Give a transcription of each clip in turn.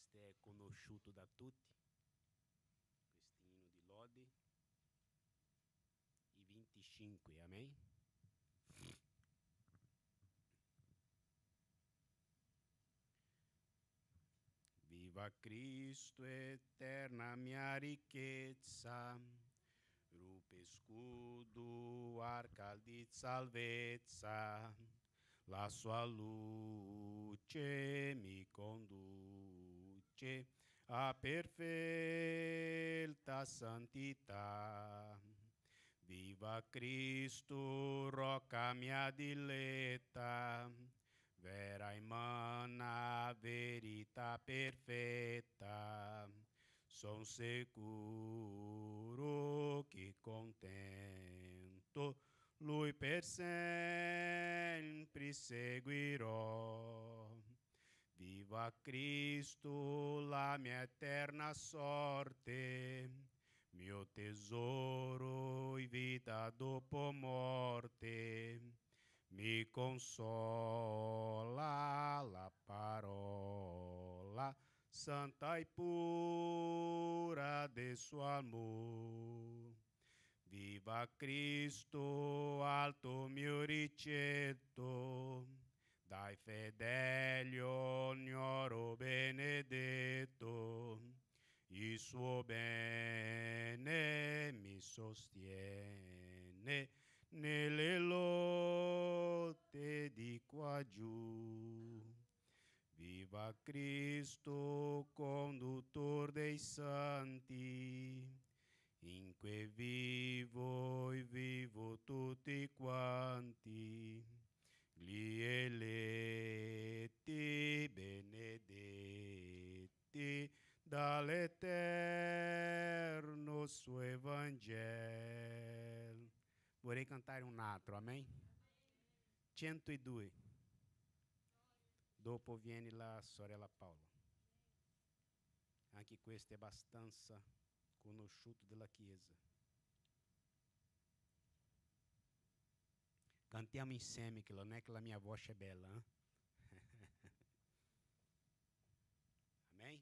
Questo è conosciuto da tutti, questo inno di lode, i 25, amém? Viva Cristo, eterna minha ricchezza, rupe scudo, arca di salvezza, la sua luce mi conduce a perfetta santità. Viva Cristo, roca mia diletta, vera e mana verità perfetta. Son sicuro che contento Lui per sempre seguirò. Viva Cristo, la mia eterna sorte, mio tesoro e vita dopo morte. Mi consola la parola santa e pura de suo amor. Viva Cristo, alto mio ricetto, dai fedeli ogni oro benedetto, il suo bene mi sostiene nelle lotte di qua giù. Viva Cristo, conduttor dei santi, in cui vivo e vivo tutti quanti, gli eletti benedetti dall'eterno suo Evangelo. Vorrei cantare un altro, amém? 102. Dopo viene la sorella Paola. Anche questo è abbastanza conosciuto della Chiesa. Cantiamo insieme, che non è che la mia voce è bella. Eh? Amém?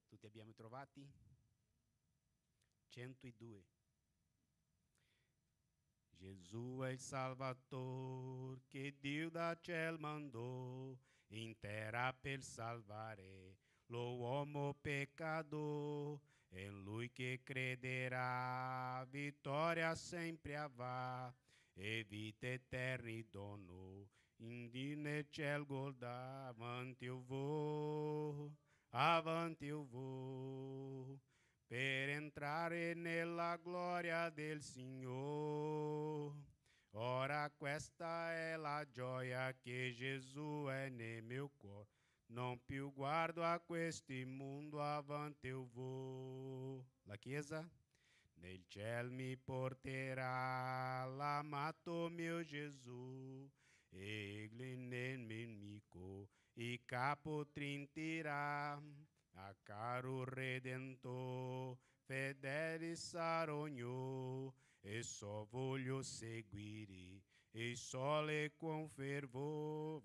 Tutti abbiamo trovati? 102. Gesù è il Salvatore che Dio da cielo mandò in terra per salvare l'uomo peccador. E lui che crederà vittoria sempre avrà e vita eterna dono. In Dio nel cielo guarda, avanti eu vou. Per entrare nella gloria del Signore. Ora questa è la gioia che Gesù è nel mio cuore. Non più guardo a questo mondo, avanti eu vou. La Chiesa? Nel cielo mi porterà l'amato mio Gesù. Egli nel nemico il capo trintirà. A caro Redentor, fedele sarogno, e só voglio seguire, e sole com fervor,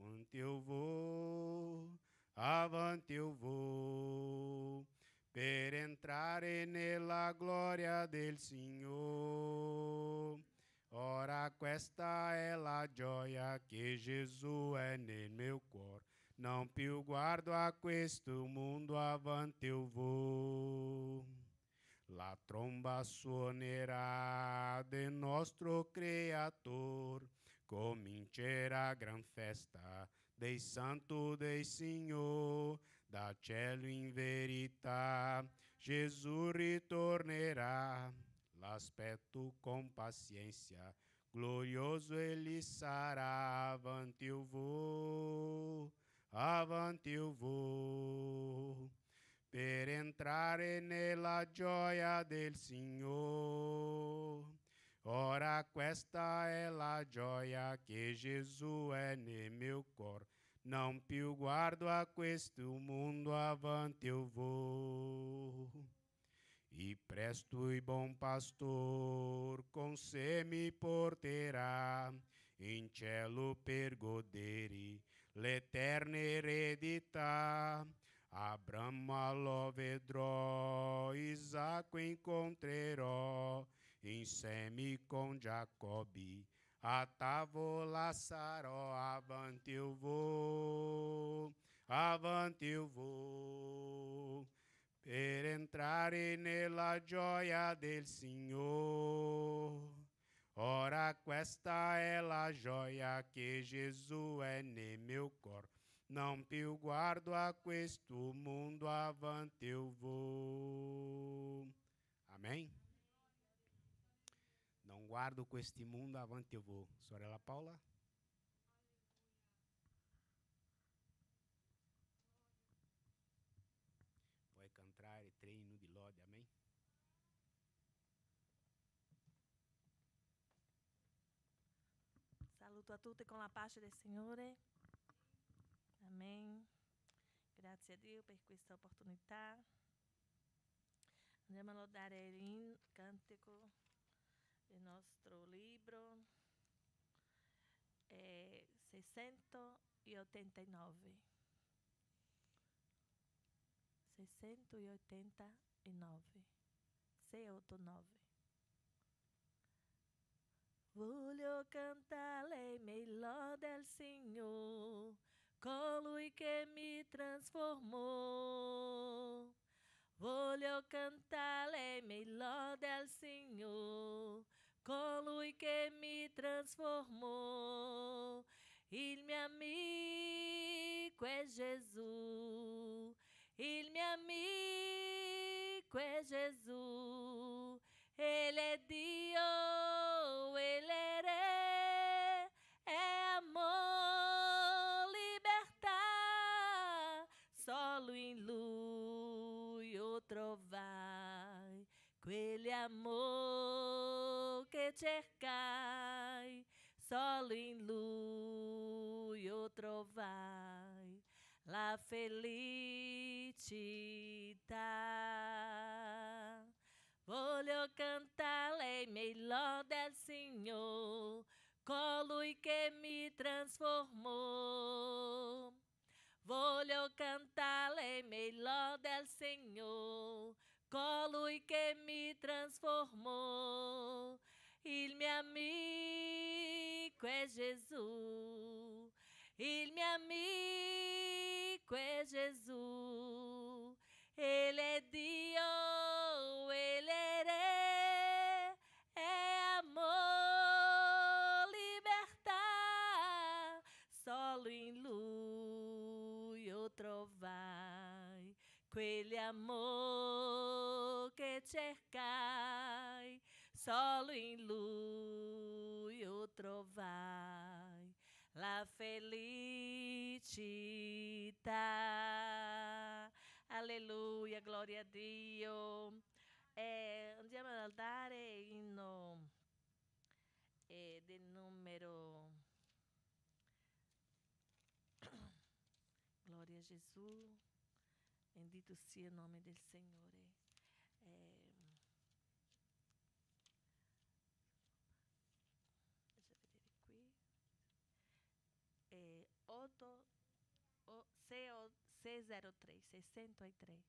avanti eu vou, per entrare nella gloria del Signore. Ora questa è la gioia che Gesù è nel mio cuore. Não più guardo a questo mondo, avanti eu vou. La tromba suonerà del nostro Creator, comincerà gran festa dei santo dei Signor, da cielo in verità Gesù ritornerà. L'aspetto con pazienza, glorioso ele sarà, avanti eu vou, per entrare nella gioia del Signore. Ora questa è la gioia che Gesù è nel mio cuore. Non più guardo a questo mondo, avanti eu vou. E presto e bom pastor com sé mi porterà in cielo per godere l'eterna eredità. Abramo lo vedrò, Isacco incontrerò, insieme con Giacobbe, a tavola sarò, avanti eu vou, per entrare nella gioia del Signore. Ora questa è la gioia che Gesù è nel mio cor. Não più guardo a questo mundo, avanti eu vou. Amém? Não guardo questo mundo, avanti eu vou. Sorella Paula? Puoi cantare treino di lode, amém? Saluto a tutti con la pace del Signore. Amém. Grazie a Dio per questa opportunità. Andiamo a lodare il cantico del nostro libro. 689. 689. 689. Voglio cantare le lode al Signore, colui che mi trasformò. Voglio cantare le lode al Signore, colui che mi trasformò. Il mio amico è Gesù, il mio amico è Gesù. Ele é Dio, Ele é Re, é amor, libertar. Solo in Lui io trovai quel amor che cercai. Solo in Lui io trovai la felicità. Voglio cantare le lode al Signore, colui che mi trasformò. Voglio cantare le lode al Signore, colui che mi trasformò. Il mio amico è Gesù, il mio amico è Gesù. Ele é Dio, Ele é Re, é amor, libertar. Solo in Lui io trovai quel amor che cercai. Solo in Lui io trovai la felicità. Alleluia, gloria a Dio. Andiamo ad altare inno del numero. Glória a Jesus. Bendito sia o nome del Signore. Deixa eu vedere qui. 603.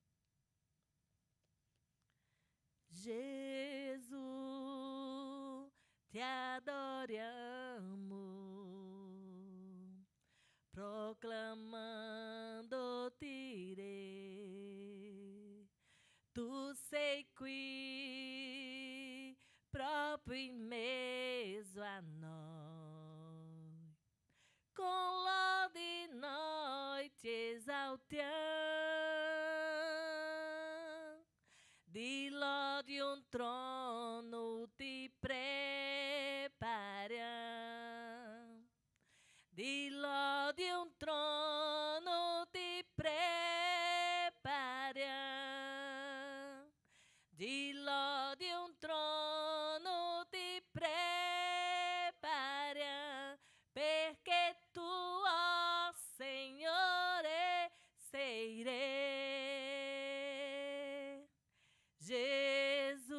Jesus, te adoramos, proclamando-te irei. Tu sei qui, proprio in mezzo a noi. Com lode noi ti exaltiamo, di lode un trono ti prepariamo, di lode un trono ti prepariamo, di lode un trono ti prepariamo, perché tu, oh Signore, sei Re. Gesù,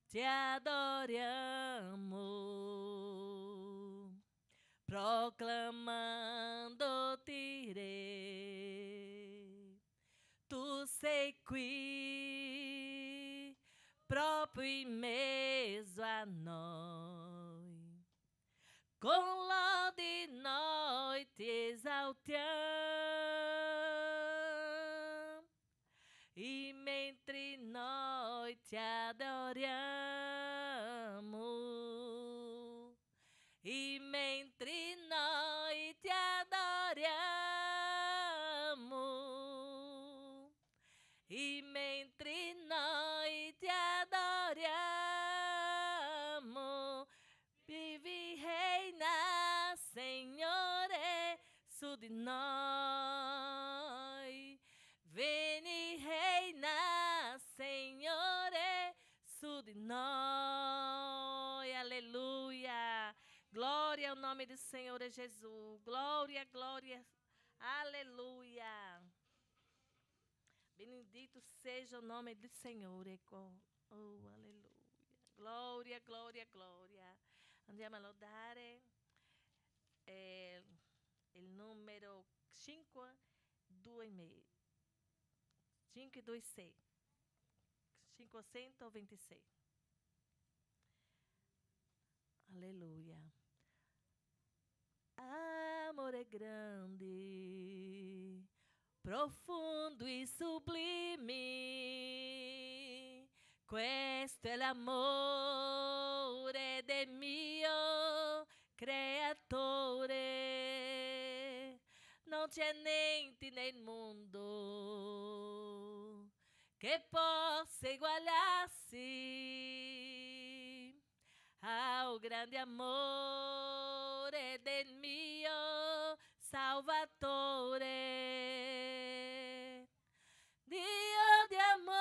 ti adoriamo, proclamando-ti Re. tu sei qui, proprio in mezzo a noi. Con lode noi ti esaltiamo, e mentre noi ti adoriamo, e mentre noi ti adoriamo, e mentre noi ti adoriamo, vivi reina, Signore, su di noi. Vieni reina, Signore, su di noi. Aleluia. Glória ao nome do Senhor Jesus. Glória, glória. Aleluia. Bendito seja o nome do Senhor. Oh, aleluia. Glória, glória, glória. Andiamo a lodare il numero 526. 526. 526. Aleluia. Amore grande, profondo e sublime, questo è l'amore del mio creatore. Non c'è niente nel mondo che possa egualarsi ao grande amore del mio Salvatore. Dio di amor,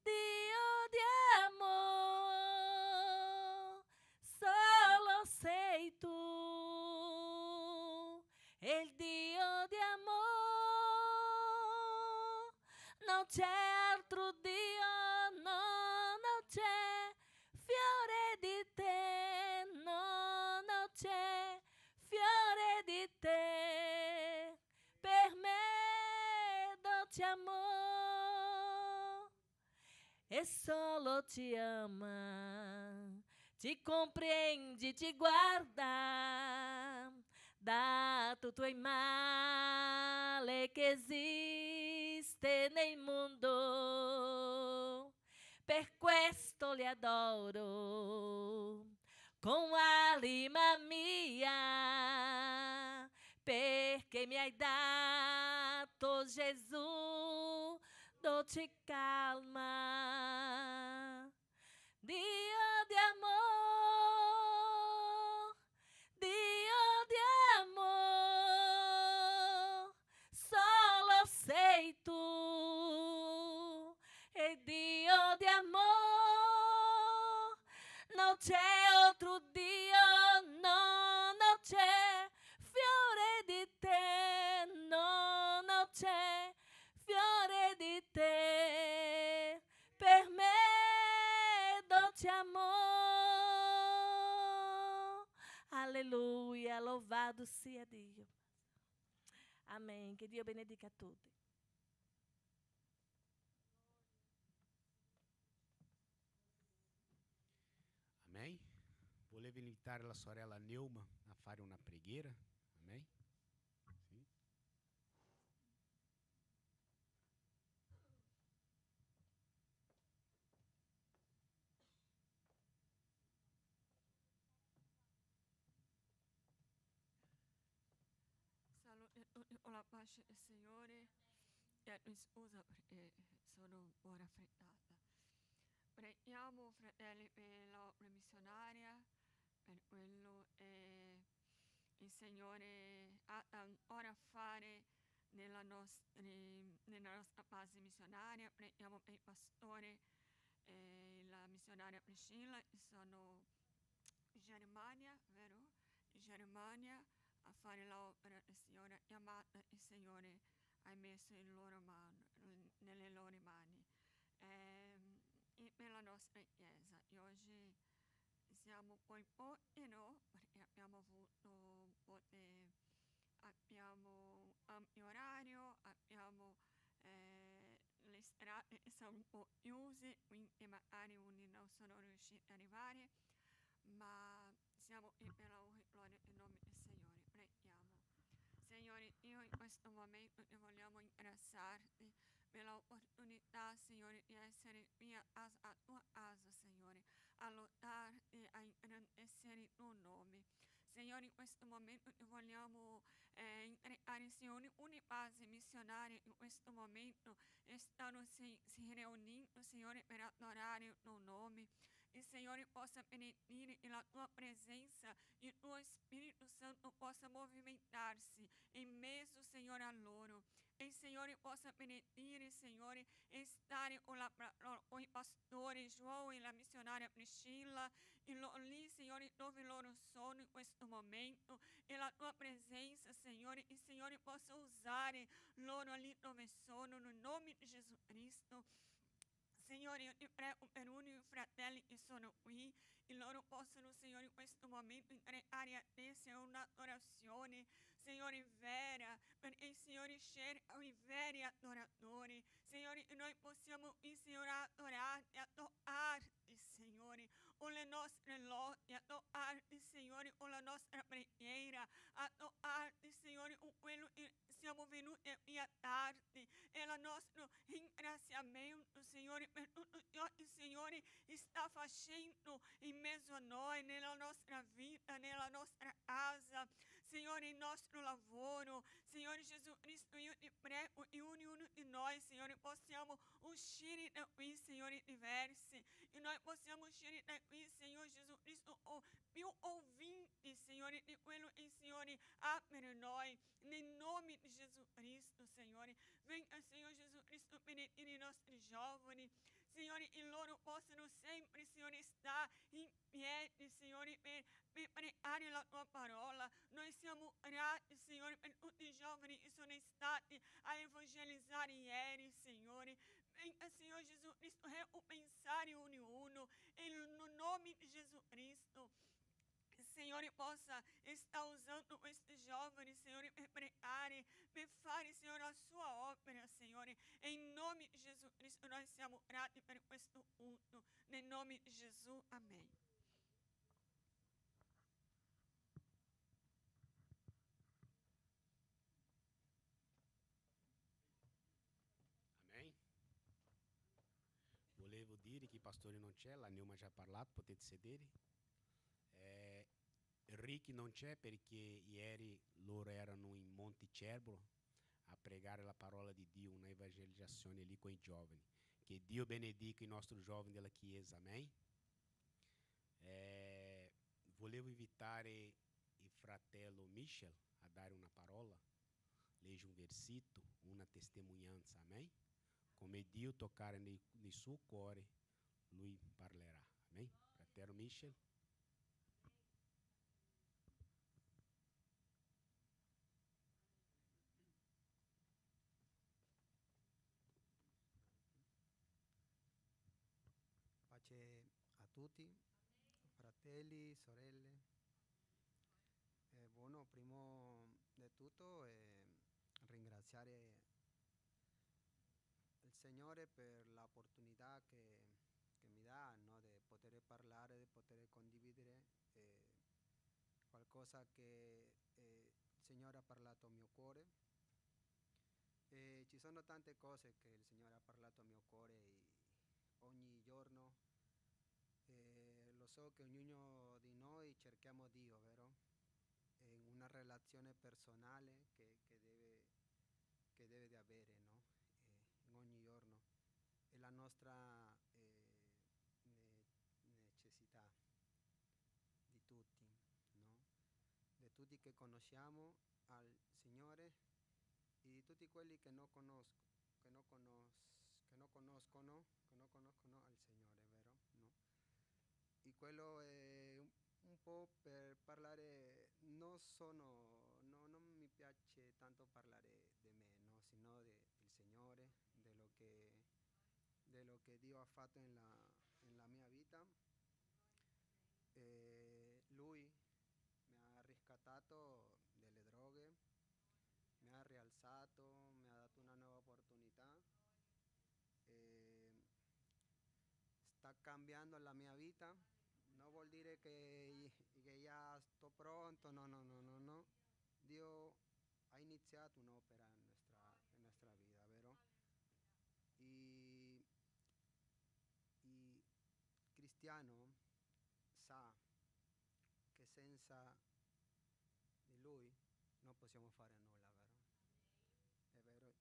Dio di amor, solo sei tu, il Dio di amor, non c'è altro Dio, no, non c'è fiore di te, no, non c'è fiore di te, per me dolce amor, e solo ti ama, ti compreende, ti guarda, da tutto il male che esiste nel mondo. Per questo li adoro con anima mia, perché mi hai dato Gesù dolce calma. Dio di amor, Dio di amor, solo sei tu, e Dio di amor, non c'è altro Dio, no, non c'è fiore di te, no, non c'è fiore di te, per me dolce amor. Aleluia, louvado sia Dio. Amém. Que Dio benedica a tutti. Amém? Volevo invitare la sorella Neuma a fare una preghiera. Amém? Sì. Ho la pace del Signore e mi scusa perché sono un po' raffreddata. Preghiamo, fratelli, per l'opera missionaria, per quello che il Signore ha ora a fare nella nostra base missionaria. Preghiamo per il pastore e la missionaria Priscilla, che sono in Germania, vero? In Germania a fare l'opera del Signore, chiamata il Signore ha messo nelle loro mani. E per la nostra Chiesa, e oggi siamo poi pochi, no? Perché abbiamo ampio orario, abbiamo le strade sono un po' chiuse, quindi magari uno non sono riusciti ad arrivare, ma siamo qui per la gloria in nome del Signore. Preghiamo. Signore, io in questo momento ti vogliamo ringraziarti per l'opportunità, Signore, di essere qui a tua casa, Signore, a lodarti, a ingrandire il tuo nome. Signore, in questo momento ti vogliamo creare, Signore, una base missionaria in questo momento stanno si riunendo, Signore, per adorare il tuo nome. Il Signore possa benedire e la tua presenza, il tuo Spirito Santo possa movimentarsi in mezzo, Signore, a loro. E il Signore possa benedire, Signore, e stare con i pastori João e la missionaria Priscilla, e lì, Signore, dove loro sono in questo momento, e la tua presenza, Signore, il Signore possa usare loro lì dove sono, nel nome di Gesù Cristo. Signore, io ti prego per uno fratelli che sono qui, e loro possono, Signore, in questo momento entregare a te, Signore, un'adorazione, Signore, vera, perché il Signore cerca i veri adoratori. Signore, noi possiamo qui, Signore, adorarti, adorarti, Signore, con le nostre lodi, adorarti, Signore, con la nostra preghiera, adorarti, Signore, con quello che siamo venuti qui a darti, e il nostro ringraziamento, Signore, per tutto ciò che il Signore sta facendo in mezzo a noi, nella nostra vita, nella nostra casa, Signore, il nostro lavoro. Signore Gesù Cristo, io ti prego che ognuno di noi, Signore, possiamo uscire da qui, Signore, diversi, e noi possiamo uscire da qui, Signore Gesù Cristo, più convinti, Signore, di quello che il Signore ha per noi, nel nome di Gesù Cristo, Signore. Venga, Signore Gesù Cristo, benedire i nostri giovani, Signore, e loro possano sempre, Signore, stare in piedi, Signore, per pregare la tua parola. Noi siamo grati, Signore, per tutti i giovani che sono stati a evangelizzare ieri, Signore. Venga, Signore Gesù Cristo, recompensare ognuno, e nel nome di Gesù Cristo. Signore, possa estar usando questi giovani, Signore, per pregare, per fare, Signore, la sua opera, Signore. E in nome di Gesù Cristo noi siamo grati per questo culto. Nel nome di Gesù, amen. Amém? Volevo dire che i pastori non c'è, la Neuma ha già parlato, potete sedere. Ricky non c'è perché ieri loro erano in Monte Cerbero a pregare la parola di Dio, una evangelizzazione lì con i giovani. Che Dio benedica i nostri giovani della Chiesa, amém? Volevo invitare il fratello Michel a dare una parola, legge un versito, una testimonianza, amém? Come Dio toccare nel suo cuore, lui parlerà, amém? Fratello Michel. Pace a tutti, fratelli, sorelle. Buono, prima di tutto ringraziare il Signore per l'opportunità che mi dà, no, di poter parlare, di poter condividere qualcosa che il Signore ha parlato al mio cuore. Ci sono tante cose che il Signore ha parlato al mio cuore ogni giorno. Lo so che ognuno di noi cerchiamo Dio, vero? In una relazione personale che deve di avere, no? In ogni giorno. È la nostra necessità di tutti, no? Di tutti che conosciamo al Signore e di tutti quelli che non conoscono al Signore, vero? No? E quello è un po' per parlare, non mi piace tanto parlare di me, no? Sino del Signore, de lo che Dio ha fatto nella mia vita. Lui mi ha riscattato dalle droghe, mi ha rialzato pensato, mi ha dato una nuova opportunità. Eh, Sta cambiando la mia vita. Non vuol dire che già sto pronto, no, no, no, no, no. Dio ha iniziato un'opera en nuestra vida, ¿vero? Y, y cristiano sa che senza di lui non possiamo fare nulla, vero? È vero?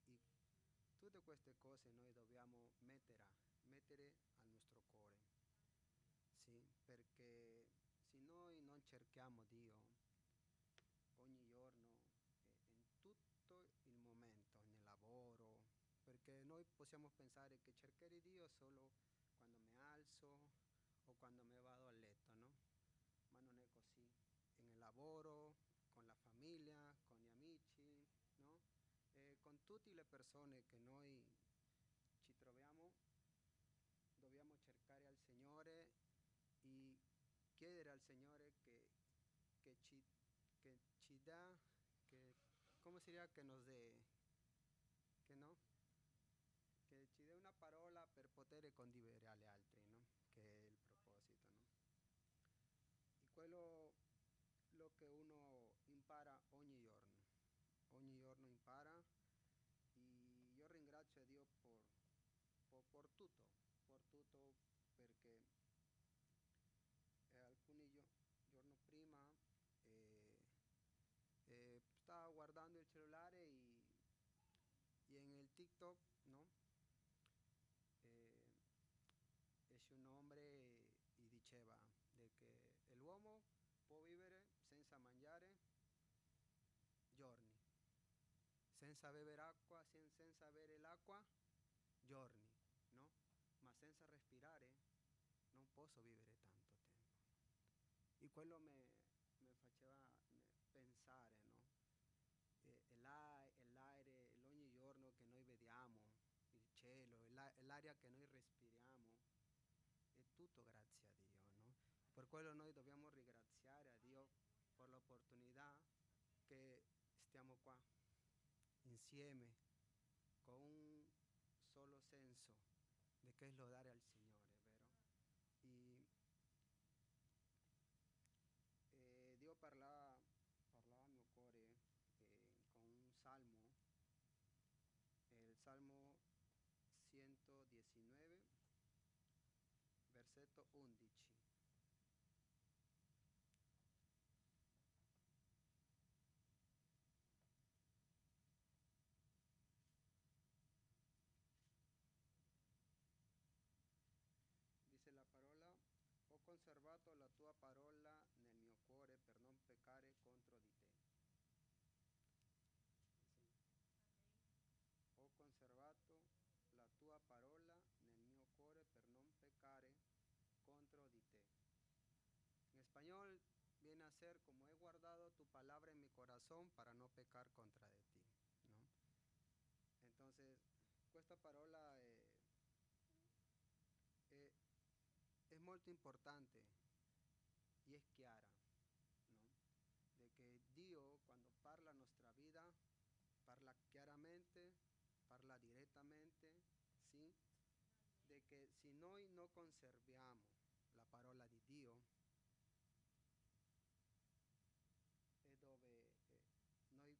E tutte queste cose noi dobbiamo mettere al nostro cuore, sì? Perché se noi non cerchiamo Dio ogni giorno, in tutto il momento, nel lavoro, perché noi possiamo pensare che cercare Dio solo quando mi alzo o quando me vado a letto, no? Ma non è così. En el lavoro, con la famiglia, con gli amici, no? Con tutte le persone che noi ci troviamo, dobbiamo cercare al Signore e chiedere al Signore che ci, che ci dà, che, come si dice, che nos dé, che no? Che ci dé una parola per poter condividere agli altri, no? Che è il proposito, no? E quello lo che uno impara ogni giorno impara e io ringrazio a Dio por tutto perché alcuni giorni prima stavo guardando il cellulare e en el TikTok, no? Eh, esce un hombre e diceva de che l'uomo può vivere senza mangiare giorni, senza bere acqua, senza bere l'acqua giorni, no? Ma senza respirare non posso vivere tanto tempo. E quello mi faceva pensare, no? L'aereo, ogni giorno che noi vediamo, il cielo, l'aria che noi respiriamo, è tutto grazie a Dio, no? Per quello noi dobbiamo ringraziare a Dio per l'opportunità che stiamo qua insieme con un solo senso di che è lodare al Signore, vero? E Dio parlava al mio cuore con un salmo, il Salmo 119, versetto 11. Dice la parola: ho conservato la tua parola nel mio cuore per non peccare contro di te. Sì. Ho conservato la tua parola nel mio cuore per non peccare contro di te. En español viene a ser como he guardado tu palabra en mi corazón para no pecar contra de ti, ¿no? Entonces, questa parola è molto importante y es chiara, ¿no? De que Dio quando parla nostra vida, parla chiaramente, parla direttamente, ¿sí? De che se noi non conserviamo la parola di Dio, è dove noi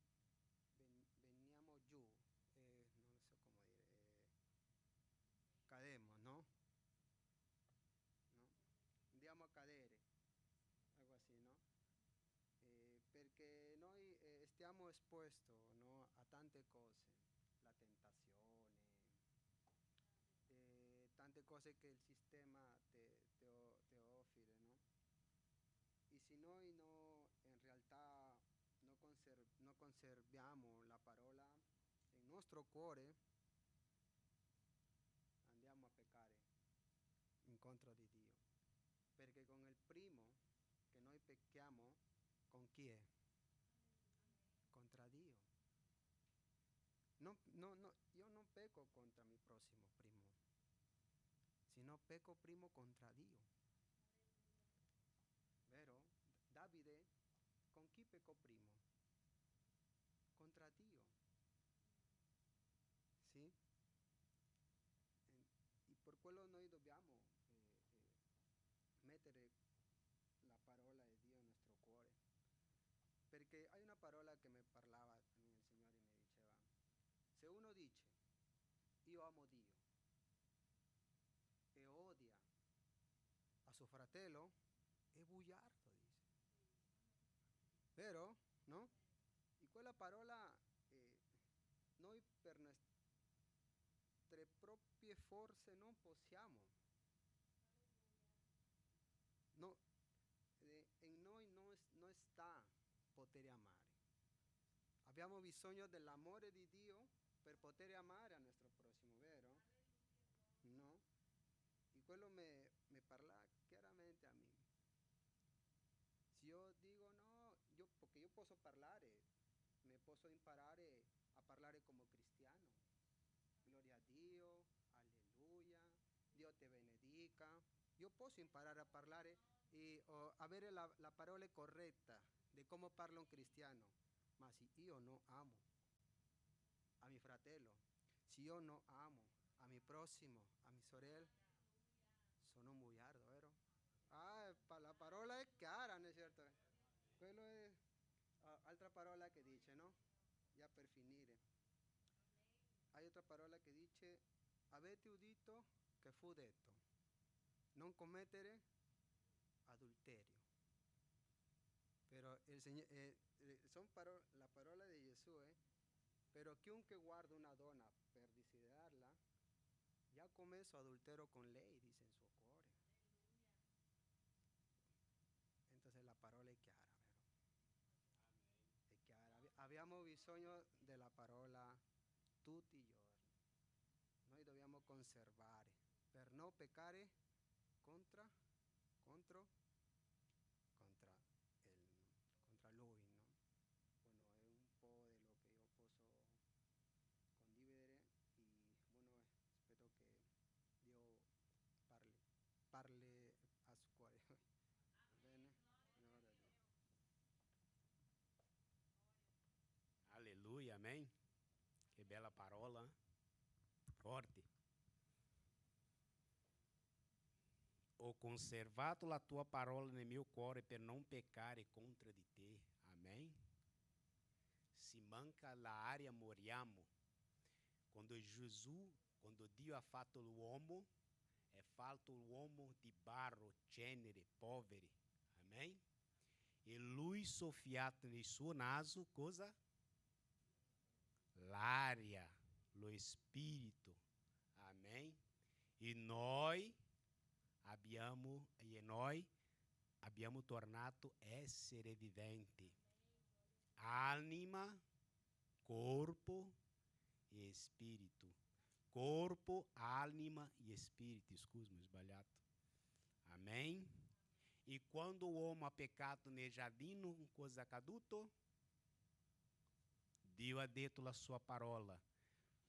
veniamo giù, non so come dire, cademo, no? No? Andiamo a cadere, algo così, no? Perché noi stiamo esposti, no, a tante cose, la tentazione, tante cose che il sistema te offre, no? E se noi no, in realtà non conserviamo la parola nel nostro cuore, andiamo a peccare incontro di Dio. Perché con il primo che noi pecchiamo, con chi è? Contra Dio. Io non pecco contro il prossimo primo, sino pecco primo contra Dio. Vero? Davide con chi peccò primo? Contra Dio. quello noi dobbiamo mettere la parola di Dio nel nostro cuore. Perché hay una parola che mi parlava a mí il Signore e mi diceva, se uno dice, io amo Dio, e odia a suo fratello, è bugiardo, dice. Vero? No? E quella parola noi per nostre proprie forze non possiamo. No, in noi non sta poter amare. Abbiamo bisogno dell'amore di Dio per poter amare a nostro prossimo, vero? No? E quello mi parla chiaramente a me. Se io dico no, perché io posso parlare, mi posso imparare a parlare come cristiano. Gloria a Dio, alleluia, Dio te benedica. Io posso imparare a parlare e avere la parola corretta di come parla un cristiano. Ma se io non amo a mio fratello, se io non amo a mio prossimo, a mia sorella, sono un bugiardo, vero? La parola è chiara, non è certo? Quello è altra parola che dice, no? Ya per finire. Hay otra parola che dice, avete udito che fu detto, non commettere adulterio. Pero el Señor, la parola di Gesù, pero chiunque guarda una donna per desiderarla, ya ha commesso adulterio con lei, dice in suo cuore. Entonces la parola è chiara, vero? È chiara. Abbiamo bisogno della parola tutti i giorni. Noi dobbiamo conservare per non peccare contro contra lui, no? Bueno, è un po' de lo che io posso condividere e bueno, spero che Dio parli a suo cuore. Va bene? Onore a Dio. Aleluia, amém? Que bela parola, forte. Ho conservato la tua parola nel mio cuore per non peccare contro di te. Amém? Se manca la aria, moriamo. Quando Gesù, quando Dio ha fatto l'uomo, è fatto l'uomo di barro, cenere, poveri. Amém? E lui soffiato nel suo naso, cosa? L'aria, lo spirito. Amém? E noi abbiamo tornato essere viventi. Anima, corpo e spirito. Corpo, anima e spirito. Scusa, mi ho sbagliato. Amém? E quando o uomo ha peccato nel giardino, cosa è accaduto? Dio ha detto la sua parola.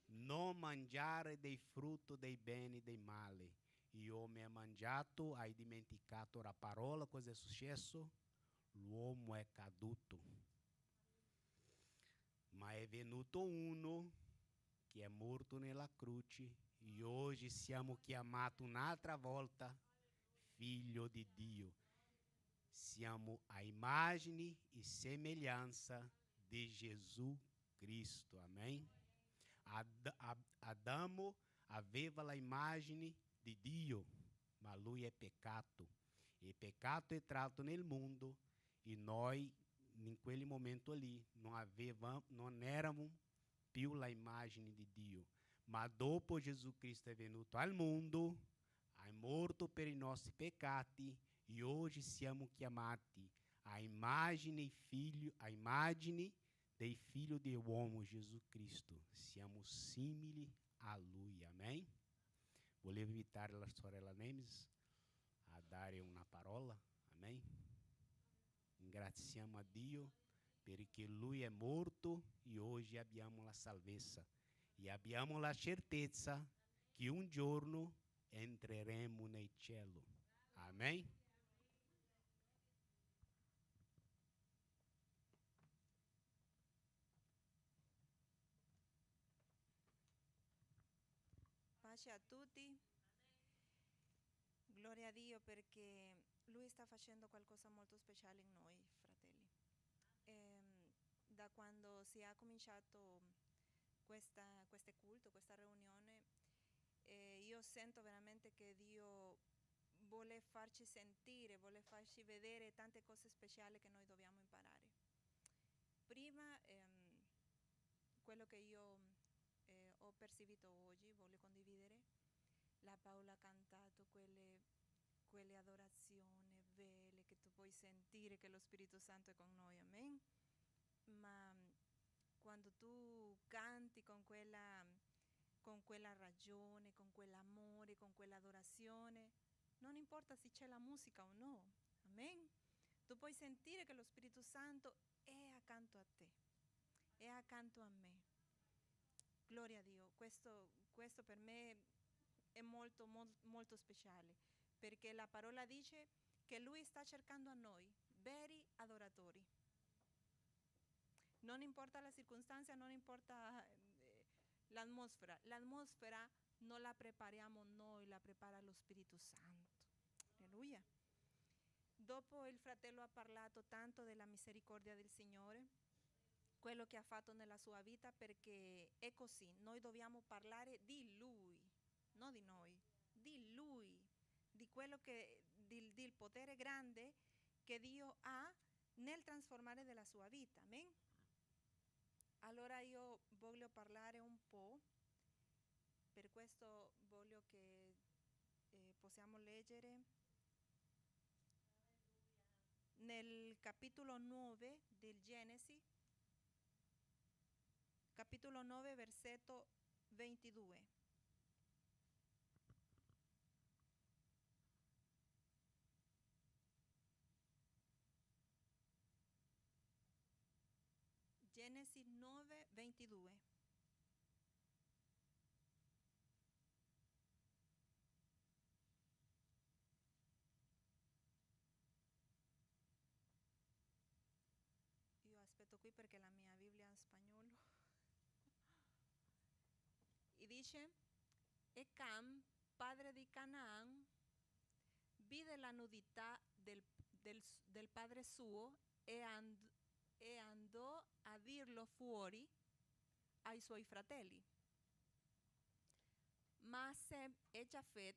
Non mangiare dei frutti dei beni e dei mali. E l'uomo ha mangiato, ha dimenticato la parola. Cosa è successo? L'uomo è caduto. Ma è venuto uno che è morto nella croce e oggi siamo chiamati un'altra volta figlio di Dio. Siamo a immagine e semelhanza di Gesù Cristo. Amém? Adamo aveva la immagine di Dio, ma lui è peccato. E peccato è entrato nel mondo e noi in quel momento lì non eravamo più la immagine di Dio. Ma dopo Gesù Cristo è venuto al mondo, è morto per i nostri peccati e oggi siamo chiamati a immagine dei figlio dell'uomo Gesù Cristo. Siamo simili a lui. Amém? Volevo invitare la sorella Nemes a dare una parola. Amém? Ringraziamo a Dio perché lui è morto e oggi abbiamo la salvezza e abbiamo la certezza che un giorno entreremo nel cielo. Amém? Pace a tutti. a Dio perché Lui sta facendo qualcosa molto speciale in noi, fratelli. Da quando si è cominciato questo culto, questa riunione, io sento veramente che Dio vuole farci sentire, vuole farci vedere tante cose speciali che noi dobbiamo imparare. Prima, quello che io ho percepito oggi, voglio condividere. La Paola ha cantato quelle adorazioni belle che tu puoi sentire che lo Spirito Santo è con noi, amen. Ma quando tu canti con quella ragione, con quell'amore, con quell'adorazione, non importa se c'è la musica o no, amen. Tu puoi sentire che lo Spirito Santo è accanto a te, è accanto a me. Gloria a Dio, questo per me è molto, molto speciale, perché la parola dice che Lui sta cercando a noi, veri adoratori. Non importa la circostanza, non importa l'atmosfera non la prepariamo noi, la prepara lo Spirito Santo. Alleluia. Dopo il fratello ha parlato tanto della misericordia del Signore, quello che ha fatto nella sua vita, perché è così, noi dobbiamo parlare di Lui, non di noi, di Lui, di quello del potere grande che Dio ha nel trasformare della sua vita, amen? Allora io voglio parlare un po', per questo voglio che possiamo leggere nel capitolo 9 del Genesi, capitolo 9, versetto 22. Genesi 9, 22. Io aspetto qui perché la mia Bibbia è in spagnolo. E dice, e Cam, padre di Canaán, vide la nudità del padre suo e andò a dirlo fuori ai suoi fratelli. Ma Sem e Jafet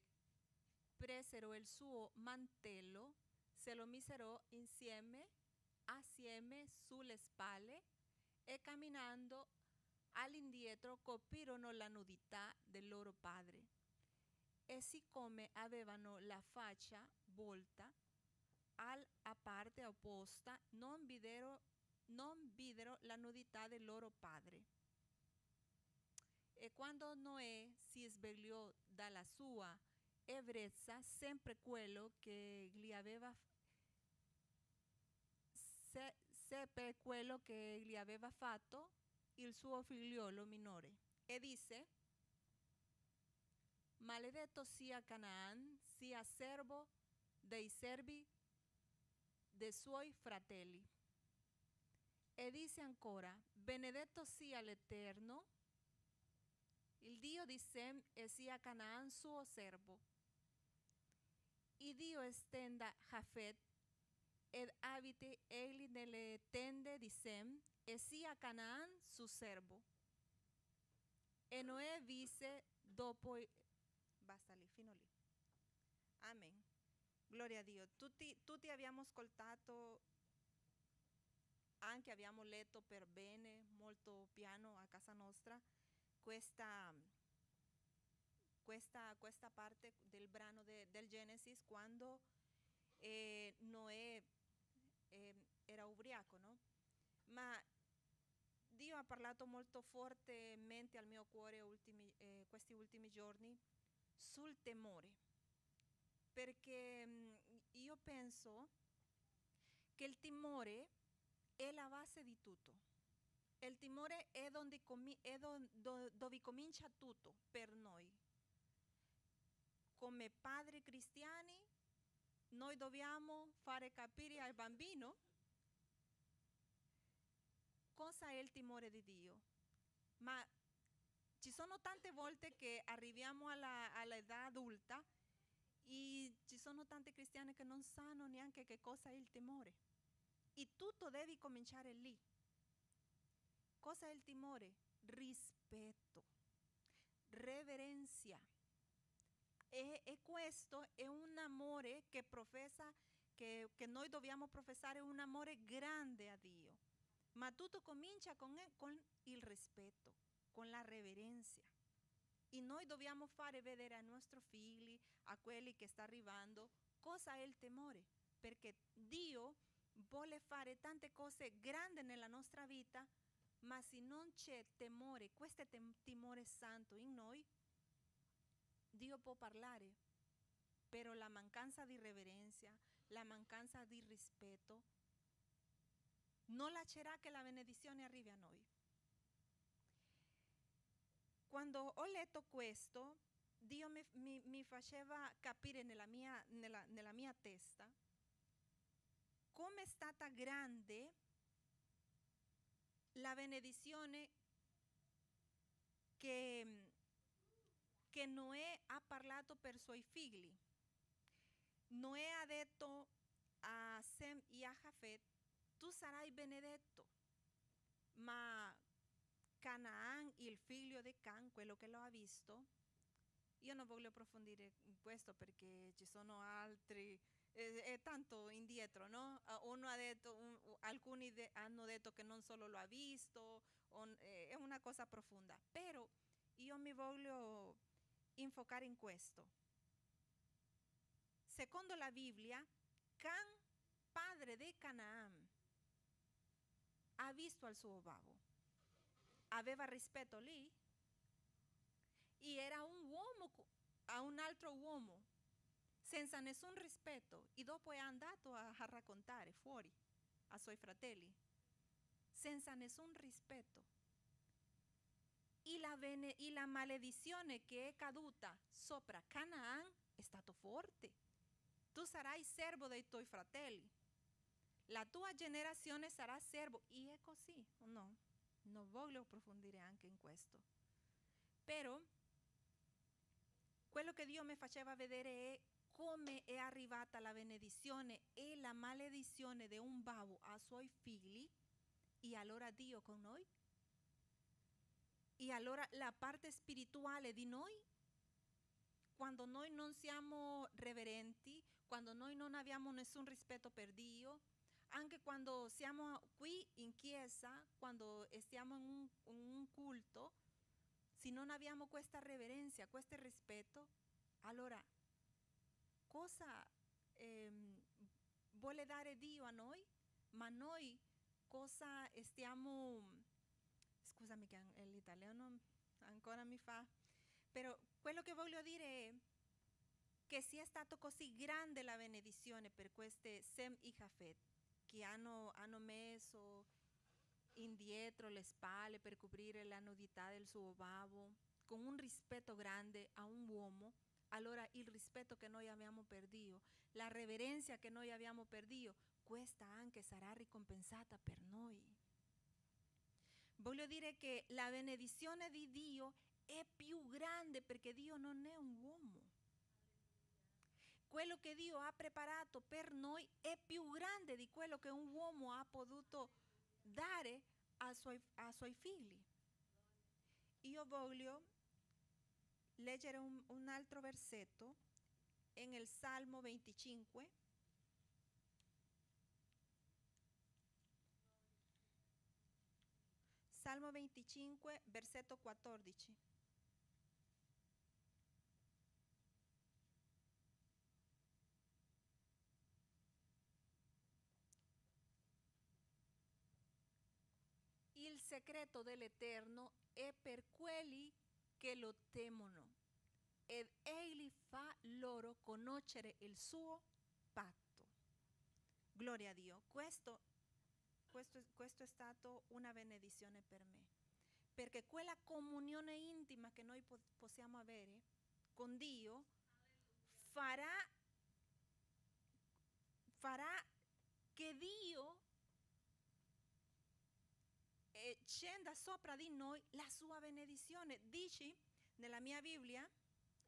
presero il suo mantello, se lo misero insieme sulle spalle e camminando all'indietro coprirono la nudità del loro padre. E siccome avevano la faccia volta a parte opposta, non videro la nudità del loro padre. E quando Noè si svegliò dalla sua ebbrezza, sempre quello che gli aveva seppe quello che gli aveva fatto il suo figliolo minore, e disse, maledetto sia Canaan, sia servo dei servi dei suoi fratelli. E disse ancora, benedetto sia l'Eterno, il Dio di Sem, e sia Canaan suo servo. E Dio estenda Jafet ed abiti egli nelle tende di Sem, e sia Canaan suo servo. E Noè visse dopo, basta lì, fino lì. Amen. Gloria a Dio. Tutti abbiamo ascoltato, anche abbiamo letto per bene, molto piano a casa nostra, questa parte del brano del Genesis, quando Noè era ubriaco, no? Ma Dio ha parlato molto fortemente al mio cuore questi ultimi giorni sul temore, perché io penso che il timore è la base di tutto. Il timore è dove comincia tutto per noi. Come padri cristiani, noi dobbiamo fare capire al bambino cosa è il timore di Dio. Ma ci sono tante volte che arriviamo all'età adulta e ci sono tanti cristiani che non sanno neanche che cosa è il timore. E tutto devi cominciare lì. Cosa è il timore? Rispetto, reverencia. E questo è un amore che professa, che noi dobbiamo professare, un amore grande a Dio. Ma tutto comincia con il rispetto, con la reverenza. E noi dobbiamo fare vedere ai nostri figli, a quelli che sta arrivando, cosa è il timore. Perché Dio vuole fare tante cose grandi nella nostra vita, ma se non c'è temore, questo timore santo in noi, Dio può parlare, però la mancanza di reverenza, la mancanza di rispetto, non lascerà che la benedizione arrivi a noi. Quando ho letto questo, Dio mi faceva capire nella mia testa come è stata grande la benedizione che Noè ha parlato per i suoi figli. Noè ha detto a Sem e a Jafet: tu sarai benedetto, ma Canaan, il figlio di Can, quello che lo ha visto, io non voglio approfondire in questo perché ci sono altri, è tanto indietro, no? Uno ha detto, alcuni hanno detto che non solo lo ha visto, è una cosa profonda, però io mi voglio enfocare in questo. Secondo la Bibbia, Can, padre di Canaan, ha visto al suo babbo, aveva rispetto lì e era un uomo a un altro uomo senza nessun rispetto, e dopo è andato a raccontare fuori ai suoi fratelli senza nessun rispetto. E la maledizione che è caduta sopra Canaan è stato forte. Tu sarai servo dei tuoi fratelli, la tua generazione sarà servo. E è così, no? Non voglio approfondire anche in questo, però quello che Dio mi faceva vedere è come è arrivata la benedizione e la maledizione di un babbo ai suoi figli, e allora Dio con noi. E allora la parte spirituale di noi, quando noi non siamo reverenti, quando noi non abbiamo nessun rispetto per Dio, anche quando siamo qui in chiesa, quando stiamo in un culto, se non abbiamo questa reverenza, questo rispetto, allora cosa vuole dare Dio a noi? Ma noi cosa stiamo... Scusami che l'italiano ancora mi fa... Però quello che voglio dire è che sia stato così grande la benedizione per queste Sem e Jafet, che hanno messo indietro le spalle per coprire la nudità del suo babbo, con un rispetto grande a un uomo. Allora il rispetto che noi abbiamo per Dio, la reverenza che noi abbiamo per Dio, questa anche sarà ricompensata per noi. Voglio dire che la benedizione di Dio è più grande perché Dio non è un uomo. Quello che Dio ha preparato per noi è più grande di quello che un uomo ha potuto dare ai suoi figli. Io voglio leggere un altro versetto in il Salmo 25. Salmo 25, versetto 14. Il segreto dell'Eterno è per quelli che lo temono, ed egli fa loro conoscere il suo patto. Gloria a Dio. Questo è stato una benedizione per me, perché quella comunione intima che noi possiamo avere con Dio farà che Dio scenda sopra di noi la sua benedizione. Dice nella mia Bibbia,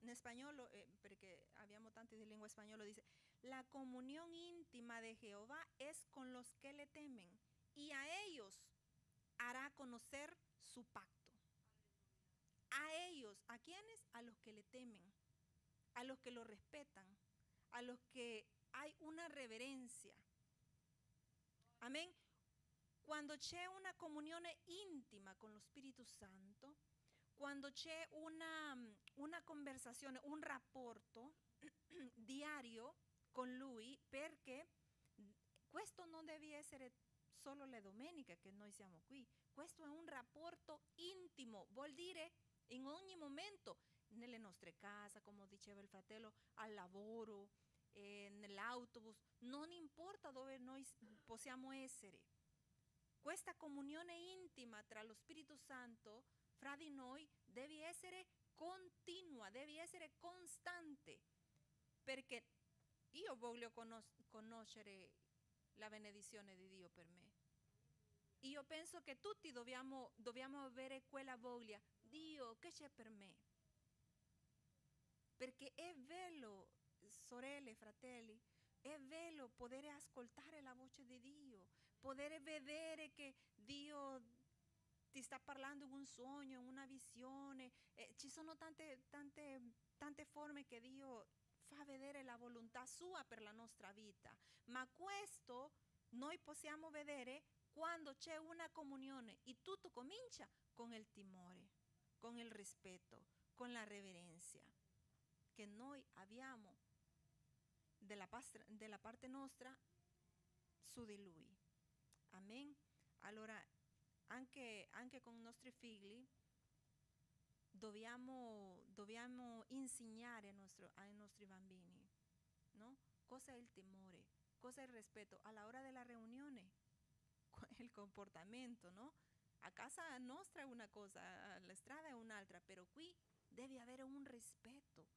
in spagnolo, perché abbiamo tanti di lingua spagnola, dice, la comunión íntima de Jehová es con los que le temen, y a ellos hará conocer su pacto. A ellos, ¿a quiénes? A los que le temen, a los que lo respetan, a los que hay una reverencia. Amén. Quando c'è una comunione intima con lo Spirito Santo, quando c'è una conversazione, un rapporto diario con Lui, perché questo non deve essere solo le domeniche che noi siamo qui, questo è un rapporto intimo, vuol dire in ogni momento, nelle nostre case, come diceva il fratello, al lavoro, nell'autobus, non importa dove noi possiamo essere. Questa comunione intima tra lo Spirito Santo fra di noi deve essere continua, deve essere costante, perché io voglio conoscere la benedizione di Dio per me. Io penso che tutti dobbiamo avere quella voglia. Dio, che c'è per me? Perché è bello, sorelle, fratelli, è bello poter ascoltare la voce di Dio, poter vedere che Dio ti sta parlando in un sogno, in una visione. Ci sono tante forme che Dio fa vedere la volontà sua per la nostra vita, ma questo noi possiamo vedere quando c'è una comunione e tutto comincia con il timore, con il rispetto, con la reverenza che noi abbiamo della parte nostra su di Lui. Amen. Allora, anche con i nostri figli dobbiamo insegnare ai nostri bambini, no? Cosa è il timore, cosa è il rispetto alla ora della riunione, il comportamento, no? A casa nostra è una cosa, alla strada è un'altra, però qui deve avere un rispetto,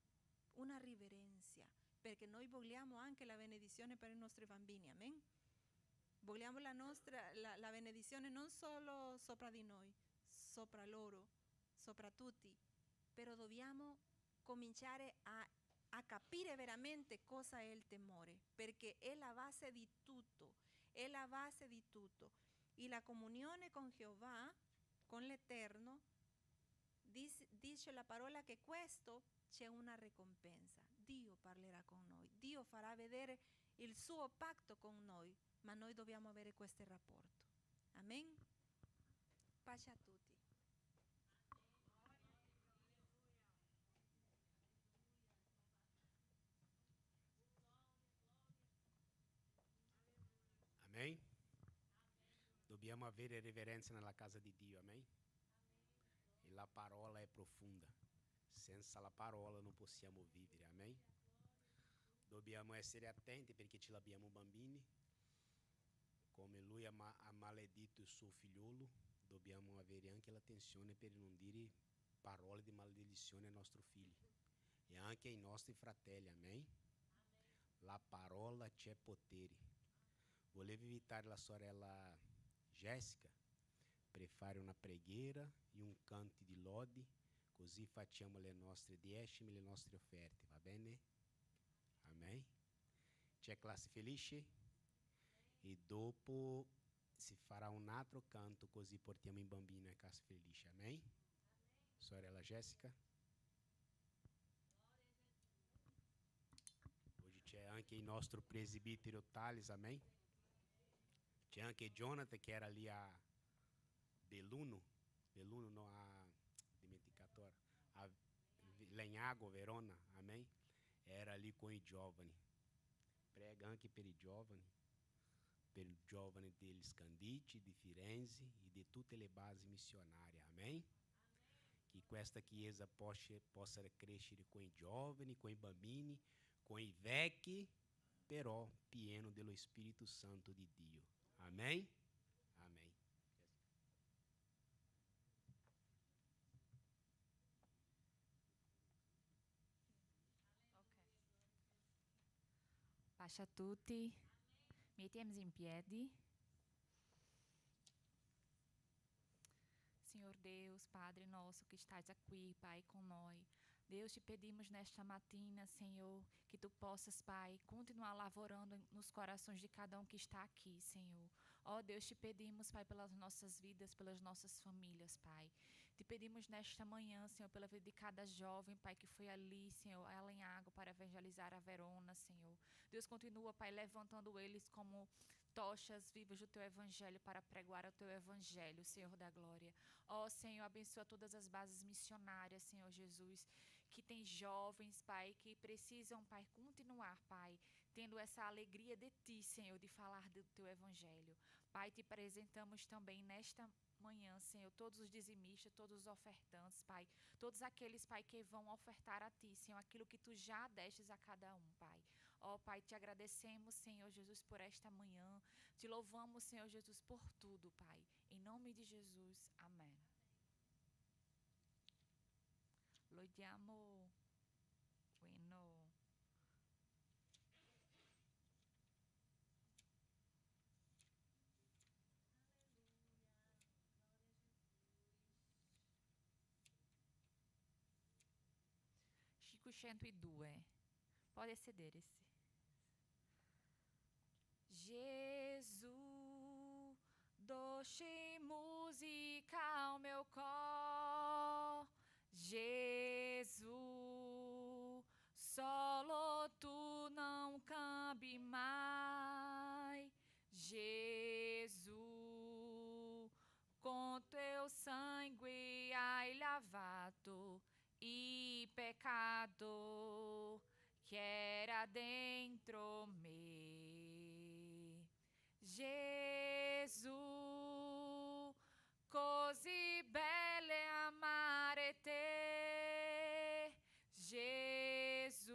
una riverenza, perché noi vogliamo anche la benedizione per i nostri bambini, amen? Vogliamo la benedizione non solo sopra di noi, sopra loro, sopra tutti, però dobbiamo cominciare a capire veramente cosa è il temore, perché è la base di tutto, è la base di tutto. E la comunione con Jehová, con l'Eterno, dice la parola che questo c'è una ricompensa. Dio parlerà con noi, Dio farà vedere il suo patto con noi, ma noi dobbiamo avere questo rapporto. Amen. Pace a tutti. Amém? Dobbiamo avere reverenza nella casa di Dio, amém? E la parola è profonda. Senza la parola non possiamo vivere, amém? Dobbiamo essere attenti perché ce l'abbiamo bambini. Come lui ha maledito il suo figliolo, dobbiamo avere anche l'attenzione per non dire parole di maledizione ai nostri figli e anche ai nostri fratelli, amém? La parola c'è potere. Volevo invitare la sorella Jéssica per fare una preghiera e un canto di lode, così facciamo le nostre diezimi, le nostre offerte, va bene? Amém? C'è classe felice? E dopo si farà un altro canto, così portiamo in bambino a casa felice, amém? Sorella Jéssica? Oggi c'è anche il nostro presbitero Thales, amém? C'è anche Jonathan che era lì a Belluno no, a dimenticato ora, a Legnago, Verona, amém? Era lì con i giovani. Prega anche per i giovani degli Scanditi, di Firenze e di tutte le basi missionarie, amém? Che questa chiesa possa crescere con i giovani, con i bambini, con i vecchi, però pieno dello Spirito Santo di Dio. Amém? Amém. Pace a tutti, mettiamoci in piedi. Senhor Deus, Padre nosso que estás aqui, Pai, com nós, Deus, te pedimos nesta matina, Senhor, que tu possas, Pai, continuar lavorando nos corações de cada um que está aqui, Senhor. Ó Deus, te pedimos, Pai, pelas nossas vidas, pelas nossas famílias, Pai. Te pedimos nesta manhã, Senhor, pela vida de cada jovem, Pai, que foi ali, Senhor, ela em água para evangelizar a Verona, Senhor. Deus, continua, Pai, levantando eles como tochas vivas do teu evangelho para pregoar o teu evangelho, Senhor da glória. Ó Senhor, abençoa todas as bases missionárias, Senhor Jesus, que tem jovens, Pai, que precisam, Pai, continuar, Pai, tendo essa alegria de Ti, Senhor, de falar do Teu Evangelho. Pai, te apresentamos também nesta manhã, Senhor, todos os dizimistas, todos os ofertantes, Pai, todos aqueles, Pai, que vão ofertar a Ti, Senhor, aquilo que Tu já destes a cada um, Pai. Ó Pai, te agradecemos, Senhor Jesus, por esta manhã, te louvamos, Senhor Jesus, por tudo, Pai, em nome de Jesus, amém. Lodiamo, bueno. Chico 102. Pode sedere-se. Jesus, doce música ao meu cor. Jesus, solo tu não cabe mais. Jesus, com teu sangue ai lavado e pecado que era dentro me. Jesus, così belle amare te. Jesus,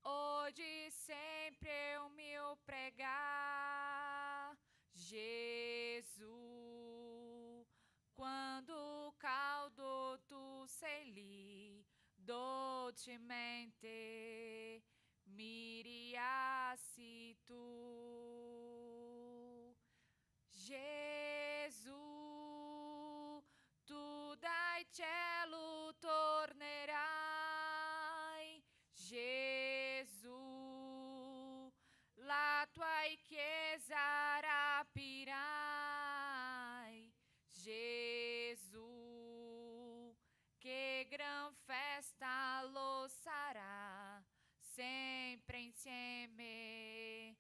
hoje sempre eu me pregar. Jesus, quando o caldo tu sei lì dolcemente miriassi tu. Gesù, tu dai cielo tornerai. Gesù, la tua chiesa rapirai. Gesù, che gran festa lo sarà, sempre insieme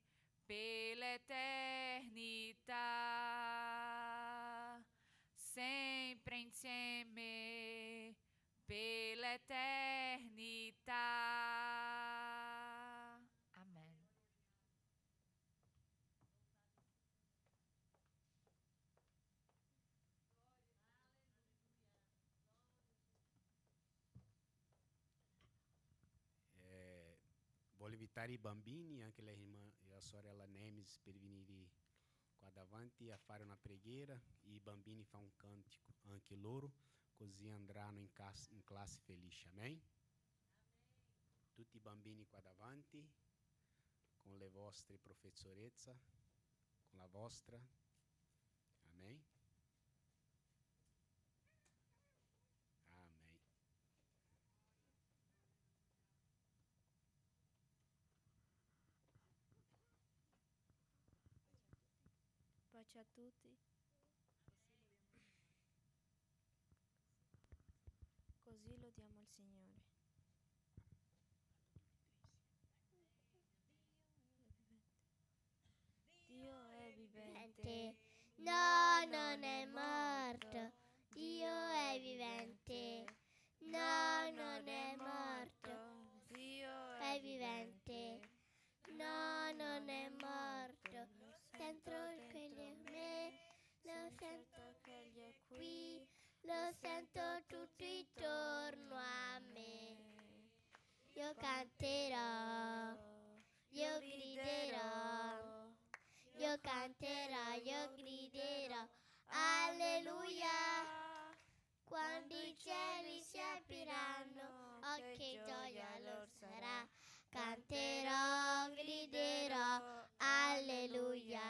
per l'eternità, sempre insieme per l'eternità. Amen. Voglio invitare i bambini, anche la sorella Nemes, per venire qua davanti a fare una preghiera. I bambini fanno un cantico anche loro, così andranno in classe felice. Amen? Tutti i bambini qua davanti, con le vostre professorezze, con la vostra. Amen? Amen. Pace a tutti. Così lodiamo il Signore. Dio è vivente. No, non è morto. Dio è vivente. No, non è morto. Dio È vivente. No, non è morto. Dentro che Egli è me, lo sento che Egli è qui, lo sento tutto intorno a me. Io canterò, io griderò, io canterò, io griderò, alleluia. Quando i cieli si apriranno, oh che gioia lor sarà. Canterò, griderò, alleluia.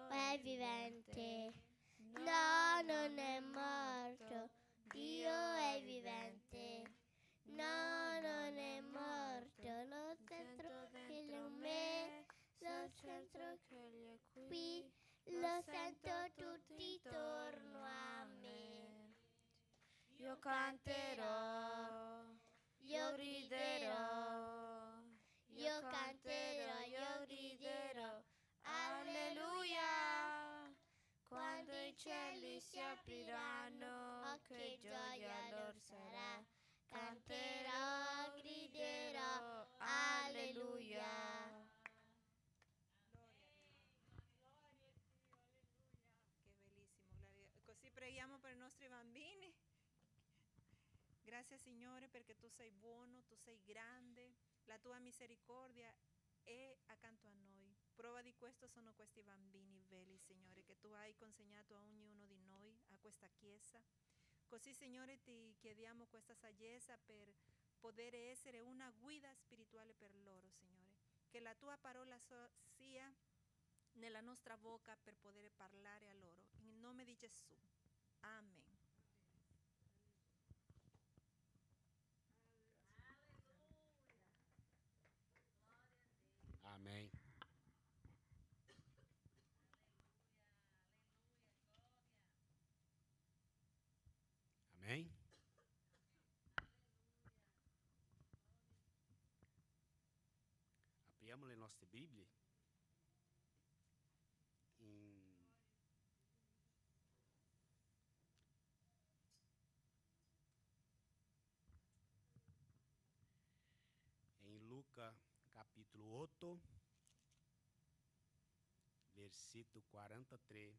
È vivente, no, non è morto. Dio è vivente. No, non è morto, lo sento dentro me, lo sento qui, lo sento tutti intorno a me. Io canterò, io riderò, io canterò, io riderò, alleluia. Quando i cieli si apriranno, oh, che gioia lor sarà. Canterò, griderò, alleluia. Che bellissimo, Gloria. Così preghiamo per i nostri bambini. Grazie Signore perché tu sei buono, tu sei grande, la tua misericordia è accanto a noi. Prova di questo sono questi bambini belli, Signore, che tu hai consegnato a ognuno di noi, a questa chiesa. Così, Signore, ti chiediamo questa saggezza per poter essere una guida spirituale per loro, Signore. Che la tua parola sia nella nostra bocca per poter parlare a loro. In nome di Gesù. Amen. Amém. Amém? Apriamo le nostre Bibbie em Lucas capítulo 8, versículo 43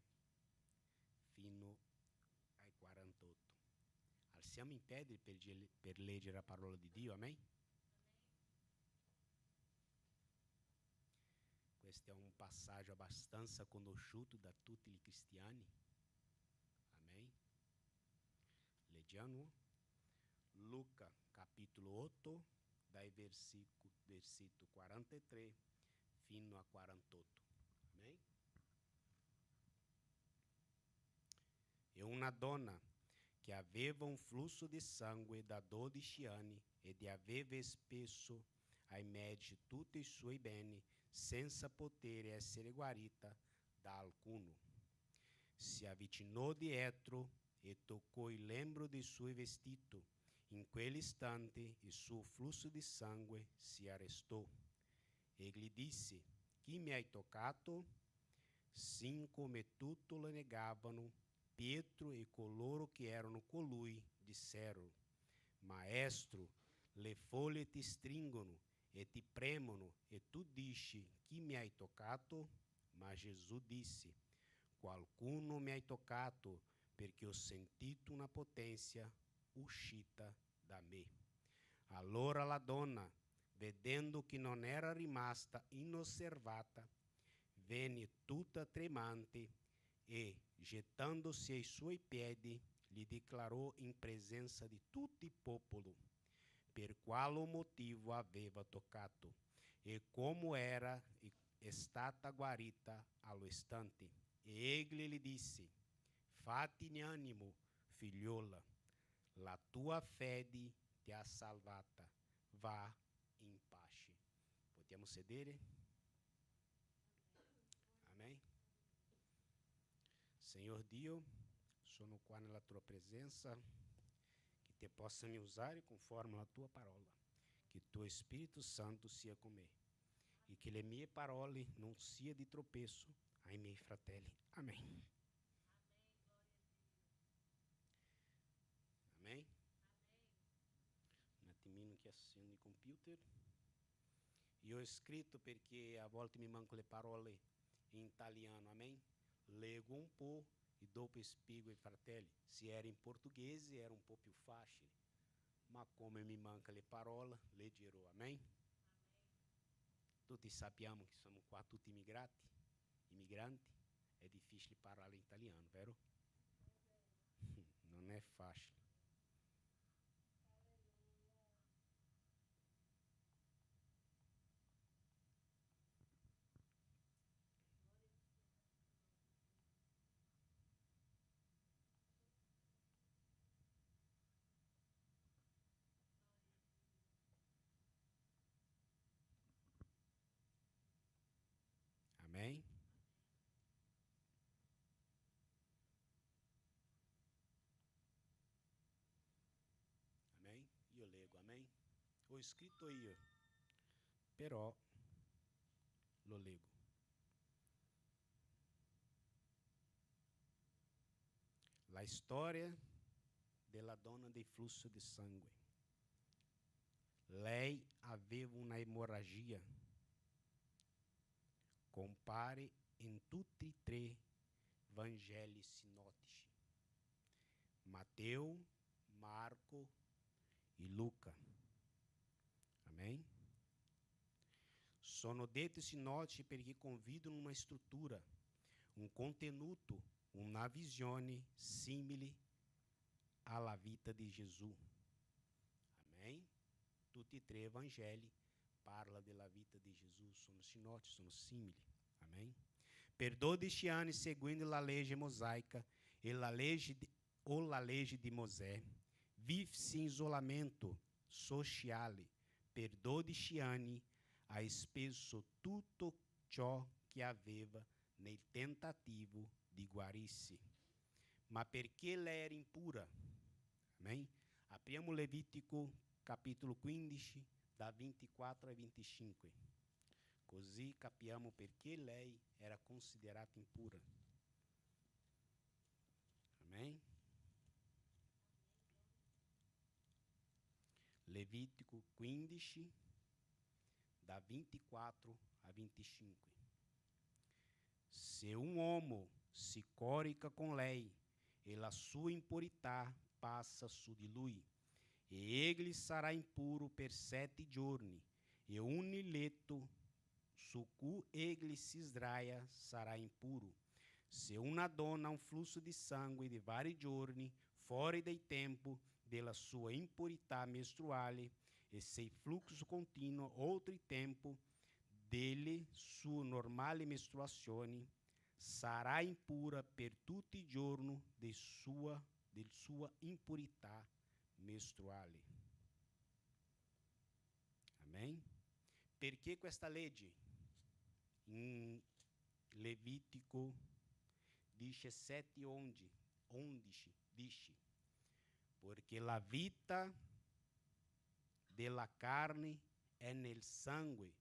fino ai 48. Alziamo in piedi per leggere la parola di Dio, amém? Questo è un passaggio abbastanza conosciuto da tutti i cristiani. Amém? Leggiamo Luca capítulo 8, dai versículo 43 fino a 48. Amém? E una donna che aveva un flusso di sangue da 12 anni ed aveva spesso ai medici tutti i suoi beni senza poter essere guarita da alcuno. Si avvicinò dietro e toccò il lembo dei suoi vestiti. In quell'istante il suo flusso di sangue si arrestò. E gli disse: chi mi hai toccato? Sim, come tutti lo negavano, Pietro e coloro che erano con lui dissero: Maestro, le foglie ti stringono e ti premono, e tu dici: chi mi hai toccato? Ma Gesù disse: qualcuno mi hai toccato, perché ho sentito una potenza uscita da me. Allora la donna, vedendo che non era rimasta inosservata, venne tutta tremante e, gettandosi ai suoi piedi, gli dichiarò in presenza di tutto il popolo per quale motivo aveva toccato e come era stata guarita all'istante. E egli le disse: fatti animo, figliola, la tua fede ti ha salvata, va in pace. Possiamo sedere? Amém? Senhor Dio, sono qua nella tua presenza, che te possa mi usare conforme la tua parola, che tuo Spirito Santo sia con me e che le mie parole non sia di tropeço ai miei fratelli. Amém. Amém? Un attimino che accendo il computer. Io ho scritto perché a volte mi mancano le parole in italiano, amém? Leggo un po' e dopo spiego ai fratelli. Se era in portoghese era un po' più facile, ma come mi manca le parole, leggerò, amém? Tutti sappiamo che siamo qua tutti immigrati, è difficile parlare in italiano, vero? Non è facile. Ho scritto io, però lo leggo. La storia della donna del flusso di sangue. Lei aveva una emorragia. Compare in tutti e 3 Vangeli sinottici: Matteo, Marco e Luca. Amém? Sono detti sinottici perché convidano una struttura, un contenuto, una visione simile alla vita di Gesù. Amém? Tutti e 3 Vangeli parlano della vita di Gesù, sono sinottici, sono simili. Amém? Per 12 anni, seguendo la legge mosaica e la legge di Mosè, vive-se in isolamento sociale. Per 12 anni ha speso tutto ciò che aveva nel tentativo di guarirsi. Ma perché lei era impura? Amém? Apriamo Levitico capitolo 15, da 24 a 25. Così capiamo perché lei era considerata impura. Amém? Levitico 15, da 24 a 25. Se um uomo se corica com lei, e la sua impurità passa su di lui, e egli sarà impuro per 7 giorni, e ogni letto su cui egli si sdraia sarà impuro. Se una donna ha un flusso di sangue di vari giorni, fuori dei tempi della sua impurità mestruale, e se il flusso continua oltre il tempo delle sue normali mestruazioni, sarà impura per tutti i giorni di sua impurità mestruale. Amém? Perché questa legge? In Levitico 17:11 dice: porque la vita della carne è nel sangue,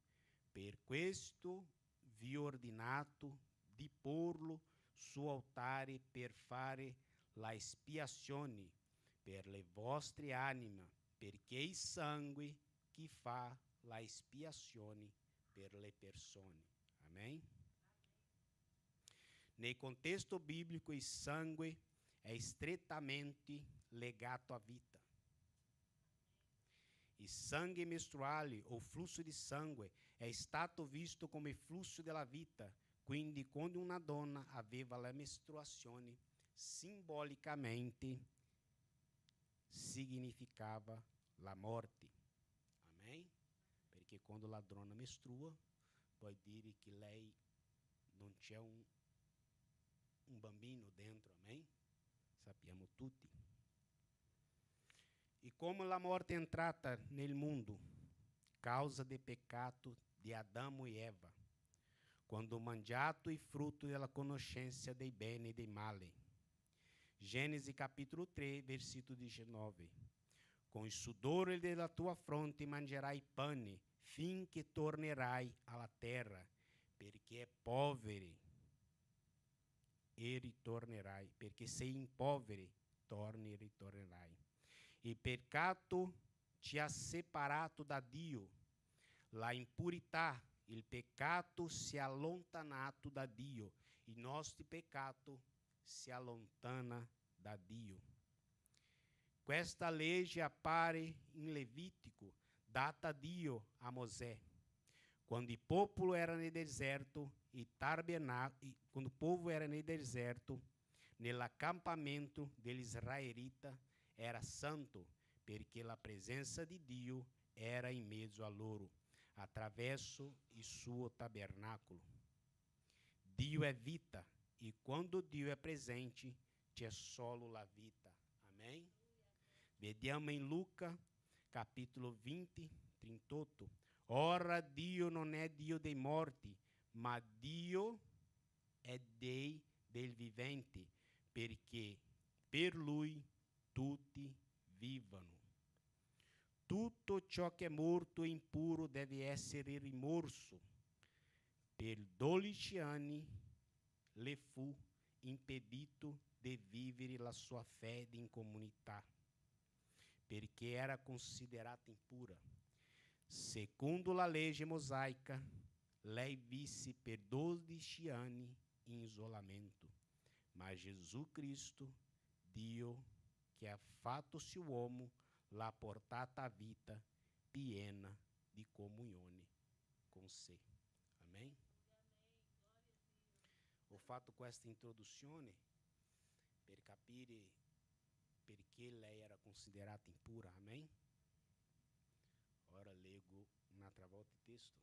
per questo vi ho ordinato di porlo su altare per fare la espiazione per le vostre anime, perché il sangue che fa la espiazione per le persone. Amém? Nel contesto biblico, il sangue è strettamente legato à vita. Il sangue mestruale o flusso di sangue è stato visto come flusso della vita, quindi quando una donna aveva la mestruazione, simbolicamente significava la morte. Amém? Perché quando la donna mestrua, vuol dire che lei non c'è un bambino dentro, amém? Sappiamo tutti. E come la morte è entrata nel mondo, causa del peccato di Adamo e Eva, quando mangiato il frutto della conoscenza dei beni e dei mali. Gênesis capítulo 3, versículo 19. Com il sudore della tua fronte mangerai pane, finché tornerai alla terra, perché è poveri e ritornerai, perché sei in poveri, torni e ritornerai. Il peccato ci ha separato da Dio. La impurità, il peccato si è allontanato da Dio. Il nostro peccato si allontana da Dio. Questa legge appare in Levitico, data Dio a Mosè. Quando il popolo era nel deserto, quando il povo era nel deserto, nell'accampamento degli israeliti era santo, perché la presenza di Dio era in mezzo a loro, attraverso il suo tabernacolo. Dio è vita, e quando Dio è presente, c'è solo la vita. Amém? Vediamo in Luca, capítulo 20, 38. Ora Dio non è Dio dei morti, ma Dio è dei viventi, perché per Lui tutti vivono. tutto ciò che è morto e impuro deve essere rimorso. Per 12 anni le fu impedito di vivere la sua fede in comunità, perché era considerata impura. Secondo la legge mosaica, lei visse per 12 anni in isolamento. Ma Gesù Cristo, Dio che ha fatto-se uomo, l'ha portata a vita piena di comunione con sé. Amém? Ho fatto questa introduzione per capire perché lei era considerata impura. Amém? Ora leggo un'altra volta il testo.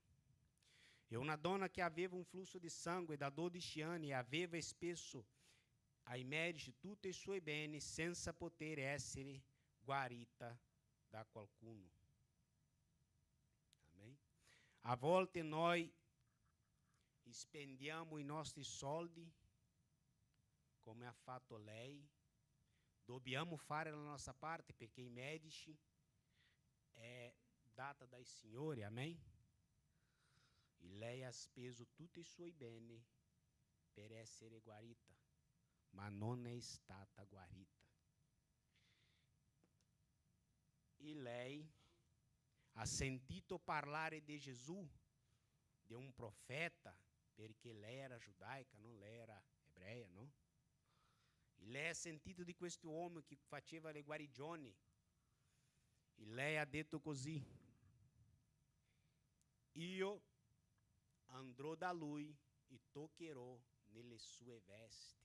E una donna che aveva un flusso di sangue da 12 anni e aveva spesso ai medici tutti i suoi beni senza poter essere guarita da qualcuno. Amém? A volte noi spendiamo i nostri soldi come ha fatto lei. Dobbiamo fare la nostra parte perché i medici è data dai Signori, amém? E lei ha speso tutti i suoi beni per essere guarita, ma non è stata guarita. E lei ha sentito parlare di Gesù, di un profeta, perché lei era giudaica, non lei era ebrea, no? E lei ha sentito di questo uomo che faceva le guarigioni. E lei ha detto così: io andrò da lui e toccherò nelle sue vesti.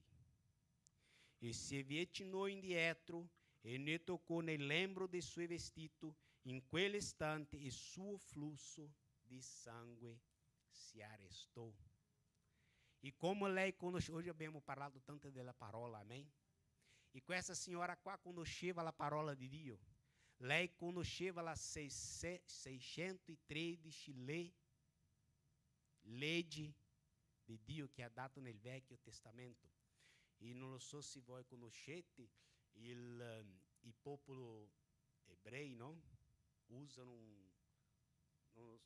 E si avvicinò indietro e ne toccò nel lembo del suo vestito. In quell'istante il suo flusso di sangue si arrestou. E como lei conosce, hoje abbiamo parlato tanto della parola, amém? E questa signora qua conosceva la parola di Dio. Lei conosceva la 613 leggi di Dio che ha dato nel Vecchio Testamento. E non lo so se voi conoscete il popolo ebrei, no? Usano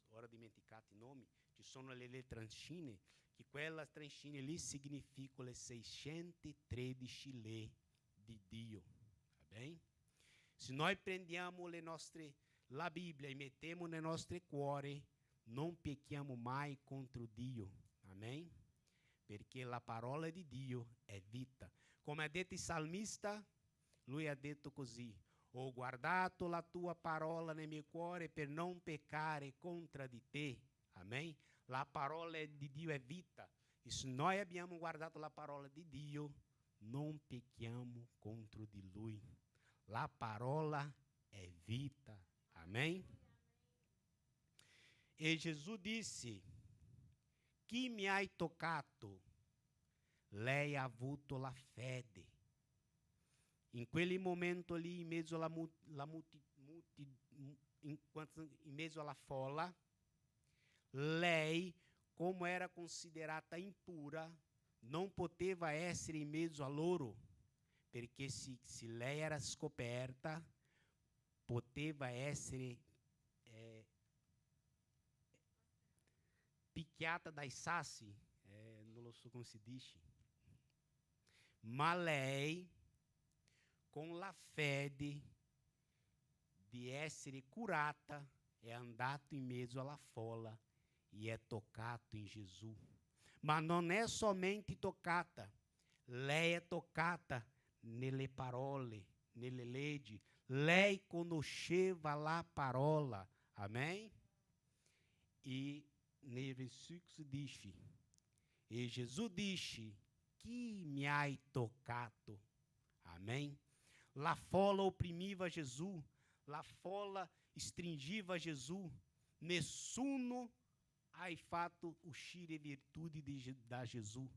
ora dimenticato i nomi, ci sono le letrancine, che quella trancine lì significano le 613 leggi di Dio. Va bene? Se noi prendiamo la Bibbia e mettiamo nei nostri cuori, non pecchiamo mai contro Dio. Amém? Perché la parola di Dio è vita. Come ha detto il salmista, lui ha detto così: ho guardato la tua parola nel mio cuore per non peccare contro di te. Amém? La parola di Dio è vita. E se noi abbiamo guardato la parola di Dio, non pecchiamo contro di Lui. La parola è vita. Amém? E Gesù disse: chi mi hai toccato? Lei ha avuto la fede. In quel momento lì, in mezzo alla folla, lei, come era considerata impura, non poteva essere in mezzo a loro, perché se lei era scoperta, poteva essere picchiata dai sassi, non lo so come si dice. Ma lei, con la fede di essere curata, è andato in mezzo alla folla e è toccato in Gesù. Ma non è somente toccata, lei è toccata nelle parole, nelle leggi. Lei conosceva la parola. Amém? E nel versículo dice: e Gesù dice: chi mi hai toccato? Amém? La folla opprimiva Gesù, la folla stringiva Gesù. Nessuno ha fatto uscire virtude da Gesù.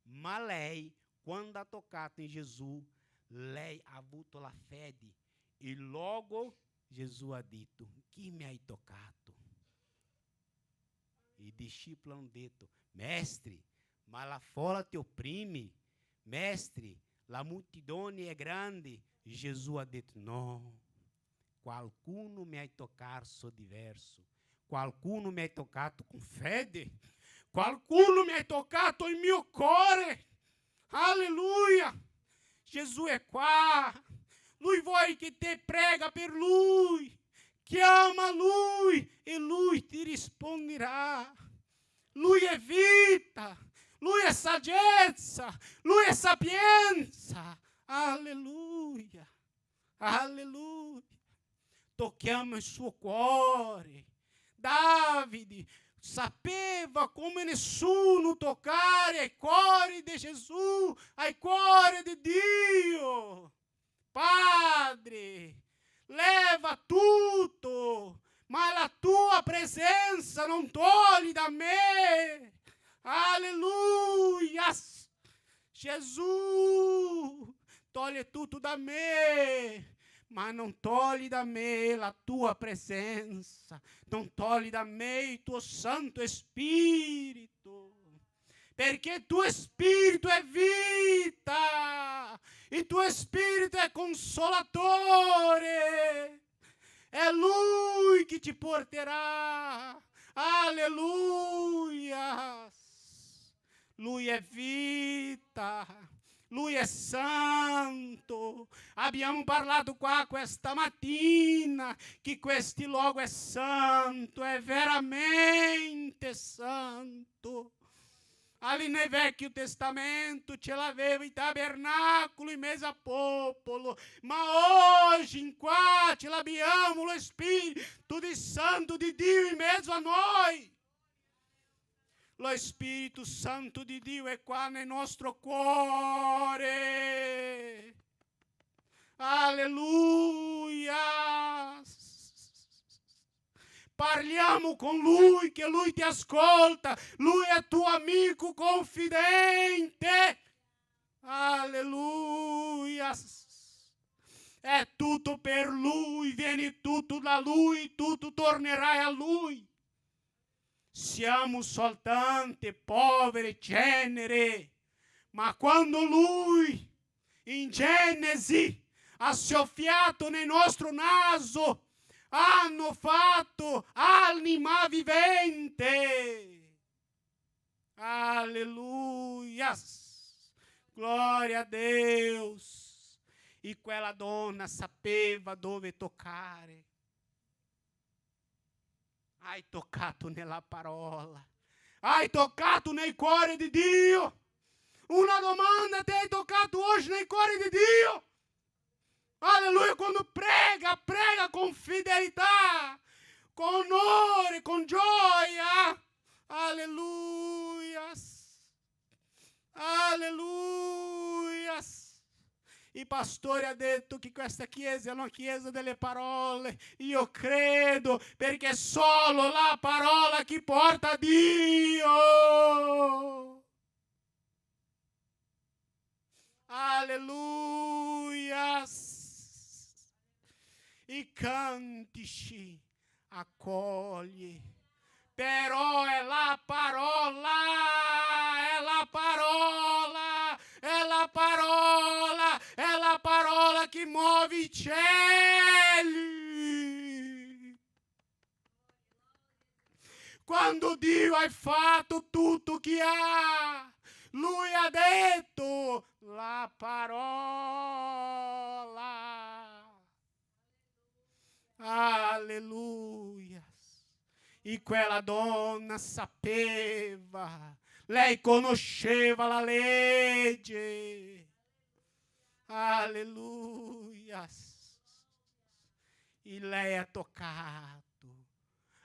Ma lei, quando ha toccato in Gesù, lei ha avuto la fede. E logo Gesù ha detto: chi mi hai toccato? E i discepoli hanno detto: mestre, ma la folla ti opprime. Mestre, la multidão é grande. Gesù ha detto: no, qualcuno mi hai toccato so diverso, qualcuno mi hai toccato con fede, qualcuno mi hai toccato il mio cuore. Alleluia! Gesù è qua. Lui vuole che te prega per Lui. Chiama Lui e Lui ti risponderà. Lui è vita, Lui è saggezza, Lui è sapienza. Alleluia, alleluia. Tocchiamo il suo cuore. Davide sapeva come nessuno toccare ai cuori di Gesù, ai cuori di Dio. Padre, leva tutto, ma la tua presenza non togli da me. Alleluia. Gesù, toglie tutto da me, ma non togli da me la tua presenza, non togli da me il tuo Santo Spirito, perché il tuo Spirito è vita, il tuo Spirito è consolatore, è Lui che ti porterà. Alleluia. Lui è vita, Lui è santo. Abbiamo parlato qua questa mattina che questo luogo è santo, è veramente santo. Ali nel Vecchio Testamento ce l'aveva i tabernacoli in mezzo al popolo, ma oggi in qua ce l'abbiamo lo Spirito di Santo di Dio in mezzo a noi. Lo Spirito Santo di Dio è qua nel nostro cuore. Alleluia. Parliamo con Lui, che Lui ti ascolta. Lui è tuo amico confidente. Alleluia. È tutto per Lui, viene tutto da Lui, tutto tornerai a Lui. Siamo soltanto poveri ceneri, ma quando Lui in Genesi ha soffiato nel nostro naso, hanno fatto anima vivente. Alleluia, glória a Deus. E quella donna sapeva dove toccare. Hai toccato nella parola, hai toccato nel cuore di Dio. Una domanda, ti hai toccato oggi nel cuore di Dio? Alleluia, quando prega, prega con fedeltà, con onore, con gioia. Alleluia, alleluia. Il pastore ha detto che questa chiesa è una chiesa delle parole. Io credo, perché è solo la parola che porta a Dio. Alleluia. I cantici accogli. Però è la parola, è la parola, è la parola, è la parola che muove i cieli. Quando Dio ha fatto tutto che ha, Lui ha detto la parola. Alleluia. E quella donna sapeva, lei conosceva la legge. Alleluia. E lei ha toccato,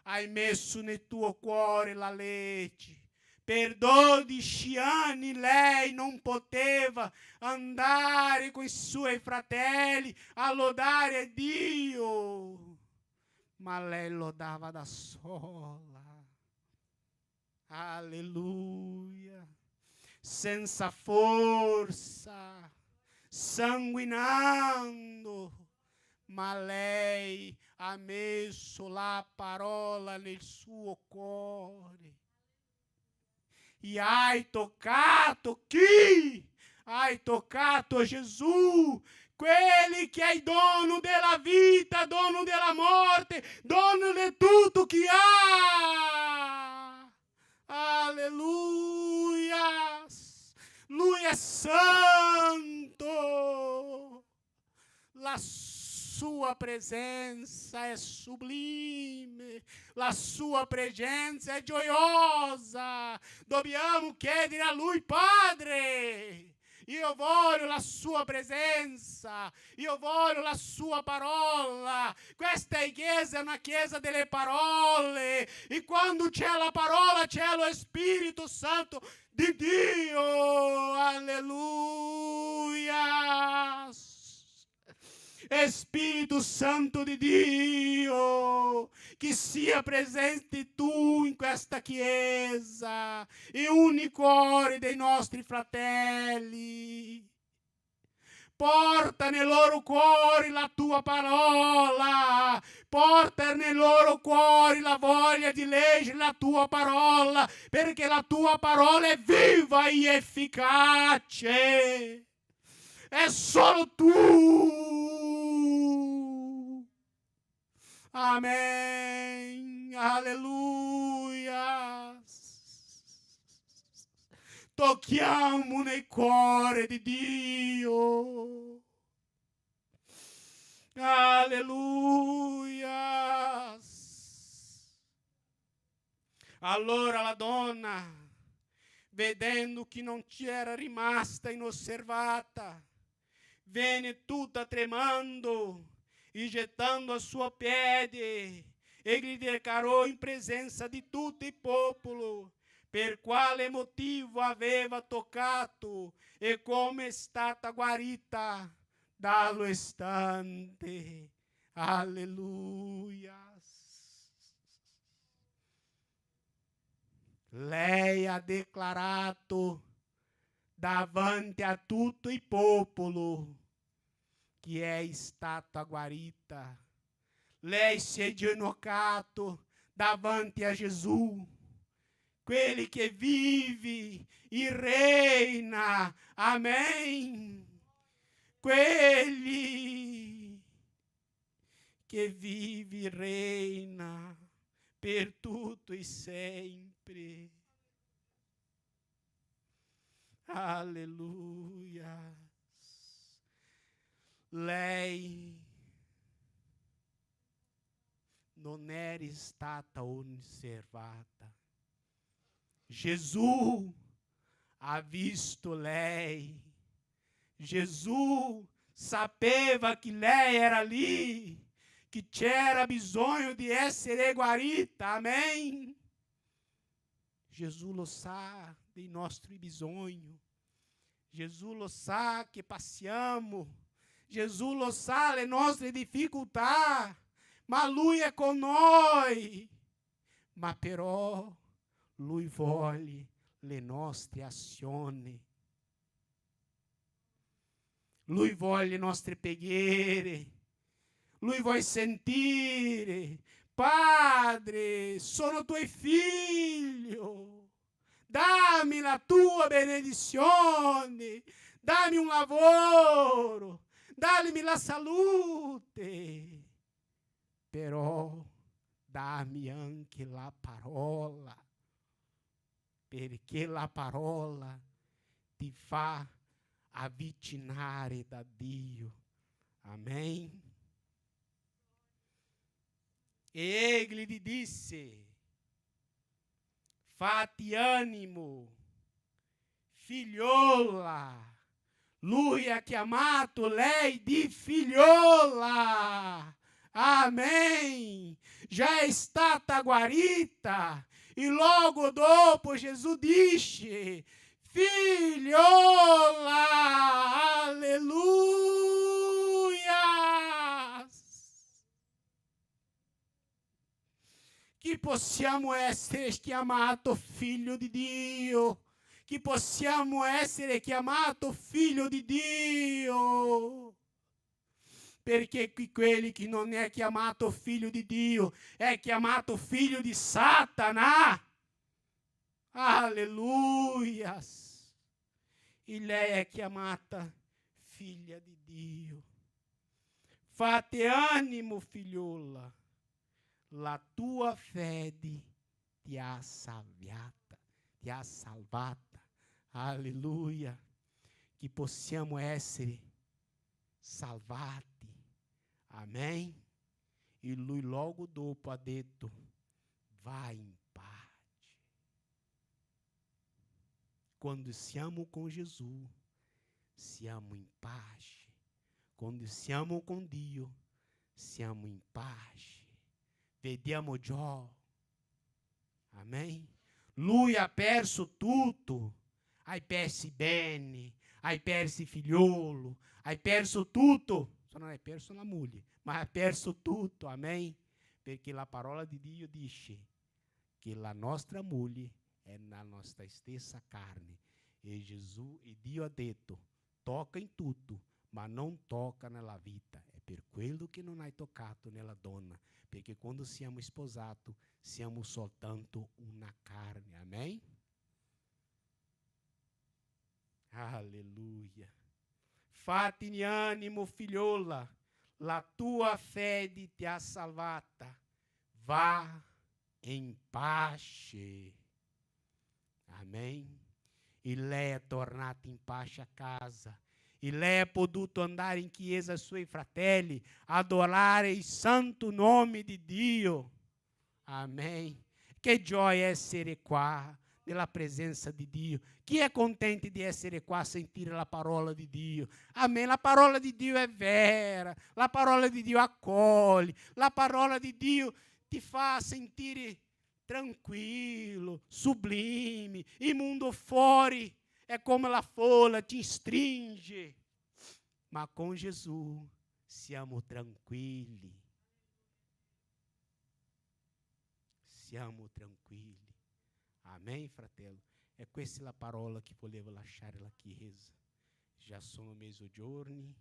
hai messo nel tuo cuore la legge. Per 12 anni lei non poteva andare con i suoi fratelli a lodare Dio. Ma lei lodava da sola. Alleluia. Senza forza, sanguinando. Ma lei ha messo la parola nel suo cuore. E hai toccato chi? Hai toccato Gesù Quelli che è dono della vita, dono della morte, dono di tutto che ha. Alleluia. Lui è santo. La sua presenza è sublime, la sua presenza è gioiosa. Dobbiamo chiedere a Lui, Padre. Io voglio la sua presenza, io voglio la sua parola. Questa chiesa è una chiesa delle parole e quando c'è la parola c'è lo Spirito Santo di Dio. Alleluia. Spirito Santo di Dio, che sia presente tu in questa chiesa e uni i cuori dei nostri fratelli. Porta nei loro cuori la tua parola, porta nei loro cuori la voglia di leggere la tua parola, perché la tua parola è viva e efficace. È solo tu. Amém. Alleluia. Tocchiamo nel cuore di Dio. Alleluia. Allora la donna, vedendo che non c'era rimasta inosservata, venne tutta tremando e gettando a suo piede e gli declarò in presenza di tutto il popolo per quale motivo aveva toccato e come è stata guarita dallo istante. Alleluia. Lei ha declarato davanti a tutto il popolo che è stata guarita. Lei si è ginocchiato davanti a Gesù, quelli che vive e reina. Amém. Quelli che vive e reina per tutto e sempre. Alleluia. Lei non era stata osservata. Gesù ha visto lei. Gesù sapeva che lei era lì, che c'era bisogno di essere guarita. Amém. Gesù lo sa dei nostri bisogni. Gesù lo sa che passiamo. Gesù lo sa le nostre difficoltà, ma Lui è con noi. Ma però Lui vuole le nostre azioni. Lui vuole le nostre preghiere. Lui vuole sentire: Padre, sono tuo figlio. Dammi la tua benedizione. Dammi un lavoro. Dammi la salute. Però dammi anche la parola, perché la parola ti fa avvicinare da Dio. Amém. E egli gli disse: fatti animo, figliola. Lui ha chiamato lei di figliola. Amém. Já è stata guarita. E logo dopo Gesù dice: figliola. Alleluia. Che possiamo essere chiamato figlio di Dio. Che possiamo essere chiamato figlio di Dio. Perché quelli che non è chiamato figlio di Dio è chiamato figlio di Satana. Alleluia. E lei è chiamata figlia di Dio. Fate ânimo, figliuola. La tua fede ti ha salvata. Ti ha salvata. Alleluia. Que possiamo essere salvati. Amém? E lui logo dopo ha detto, vai in pace. Quando siamo con Gesù, siamo in pace. Quando siamo con Dio, siamo in pace. Vediamo Giò. Amém? Lui ha perso tutto. Hai perso i beni, hai perso il figliolo, hai perso tutto. Só non hai perso la moglie, ma hai perso tutto. Amém? Perché la parola di Dio dice che la nostra moglie è na nostra stessa carne. E Gesù e Dio ha detto, toca in tutto, ma non tocca nella vita. È per quello che non hai toccato nella donna, perché quando siamo sposati siamo soltanto una carne. Amém? Alleluia. Fatti animo, figliola, la tua fede ti ha salvata. Va in pace. Amém? E lei è tornata in pace a casa. E lei ha potuto andare in chiesa ai suoi fratelli, adorare il santo nome di Dio. Amém? Che gioia essere qua, nella presenza di Dio. Chi è contento di essere qua a sentire la parola di Dio? Amém? La parola di Dio è vera, la parola di Dio accoglie, la parola di Dio ti fa sentire tranquillo, sublime. Il mondo fuori è come la folla, ti stringe. Ma con Gesù siamo tranquilli. Siamo tranquilli. Amém, fratello? E questa è la parola che volevo lasciare alla Chiesa. Già sono mezzogiorni.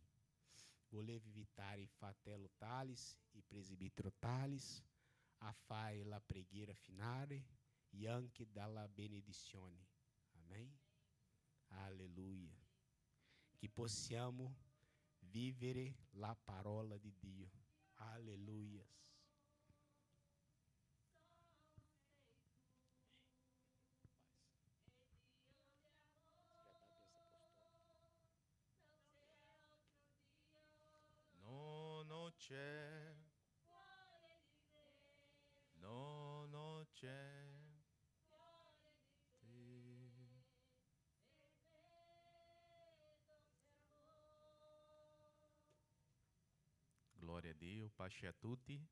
Volevo invitare il fratello Thales, il presbitero Thales, a fare la preghiera finale e anche dalla benedizione. Amém? Alleluia. Che possiamo vivere la parola di Dio. Alleluia. Non c'è, non c'è. Glória a Dio, pace a tutti.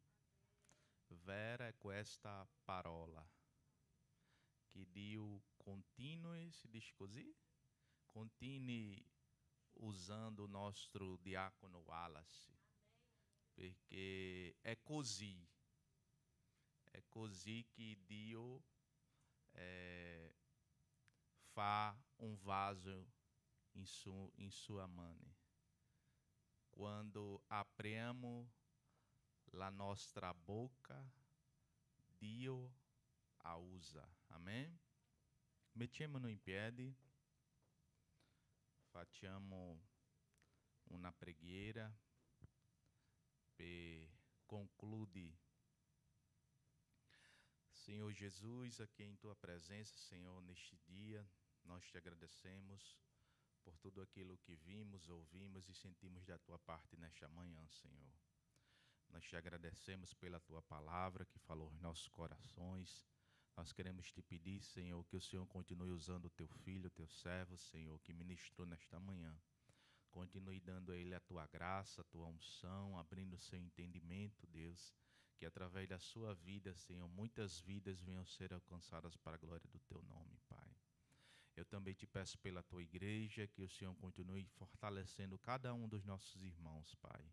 Vera è questa parola. Che Dio continui, si dice così, continui usando o nostro diácono Wallace, perché è così che Dio fa un vaso in sua mano. Quando apriamo la nostra boca, Dio a usa. Amém? Mettiamoci in piedi, facciamo una preghiera per concluir. Senhor Jesus, aqui em Tua presença, Senhor, neste dia, nós te agradecemos por tudo aquilo que vimos, ouvimos e sentimos da Tua parte nesta manhã, Senhor. Nós te agradecemos pela Tua palavra que falou aos nossos corações. Nós queremos te pedir, Senhor, que o Senhor continue usando o Teu filho, o Teu servo, Senhor, que ministrou nesta manhã. Continue dando a ele a Tua graça, a Tua unção, abrindo o seu entendimento, Deus, que através da sua vida, Senhor, muitas vidas venham ser alcançadas para a glória do Teu nome, Pai. Eu também te peço pela Tua igreja, que o Senhor continue fortalecendo cada um dos nossos irmãos, Pai.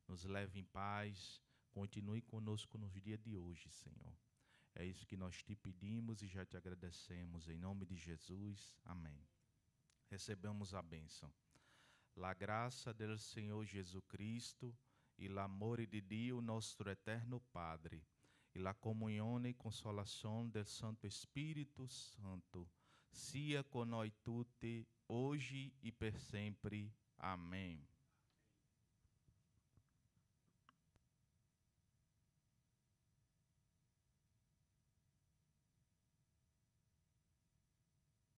Nos leve em paz, continue conosco nos dias de hoje, Senhor. É isso que nós te pedimos e já te agradecemos. Em nome de Jesus, amém. Recebemos a bênção. La graça del Senhor Jesus Cristo e l'amore di Dio, nostro eterno Padre, e la comunione e consolação del Santo Espírito Santo, sia con noi tutti, hoje e per sempre. Amém.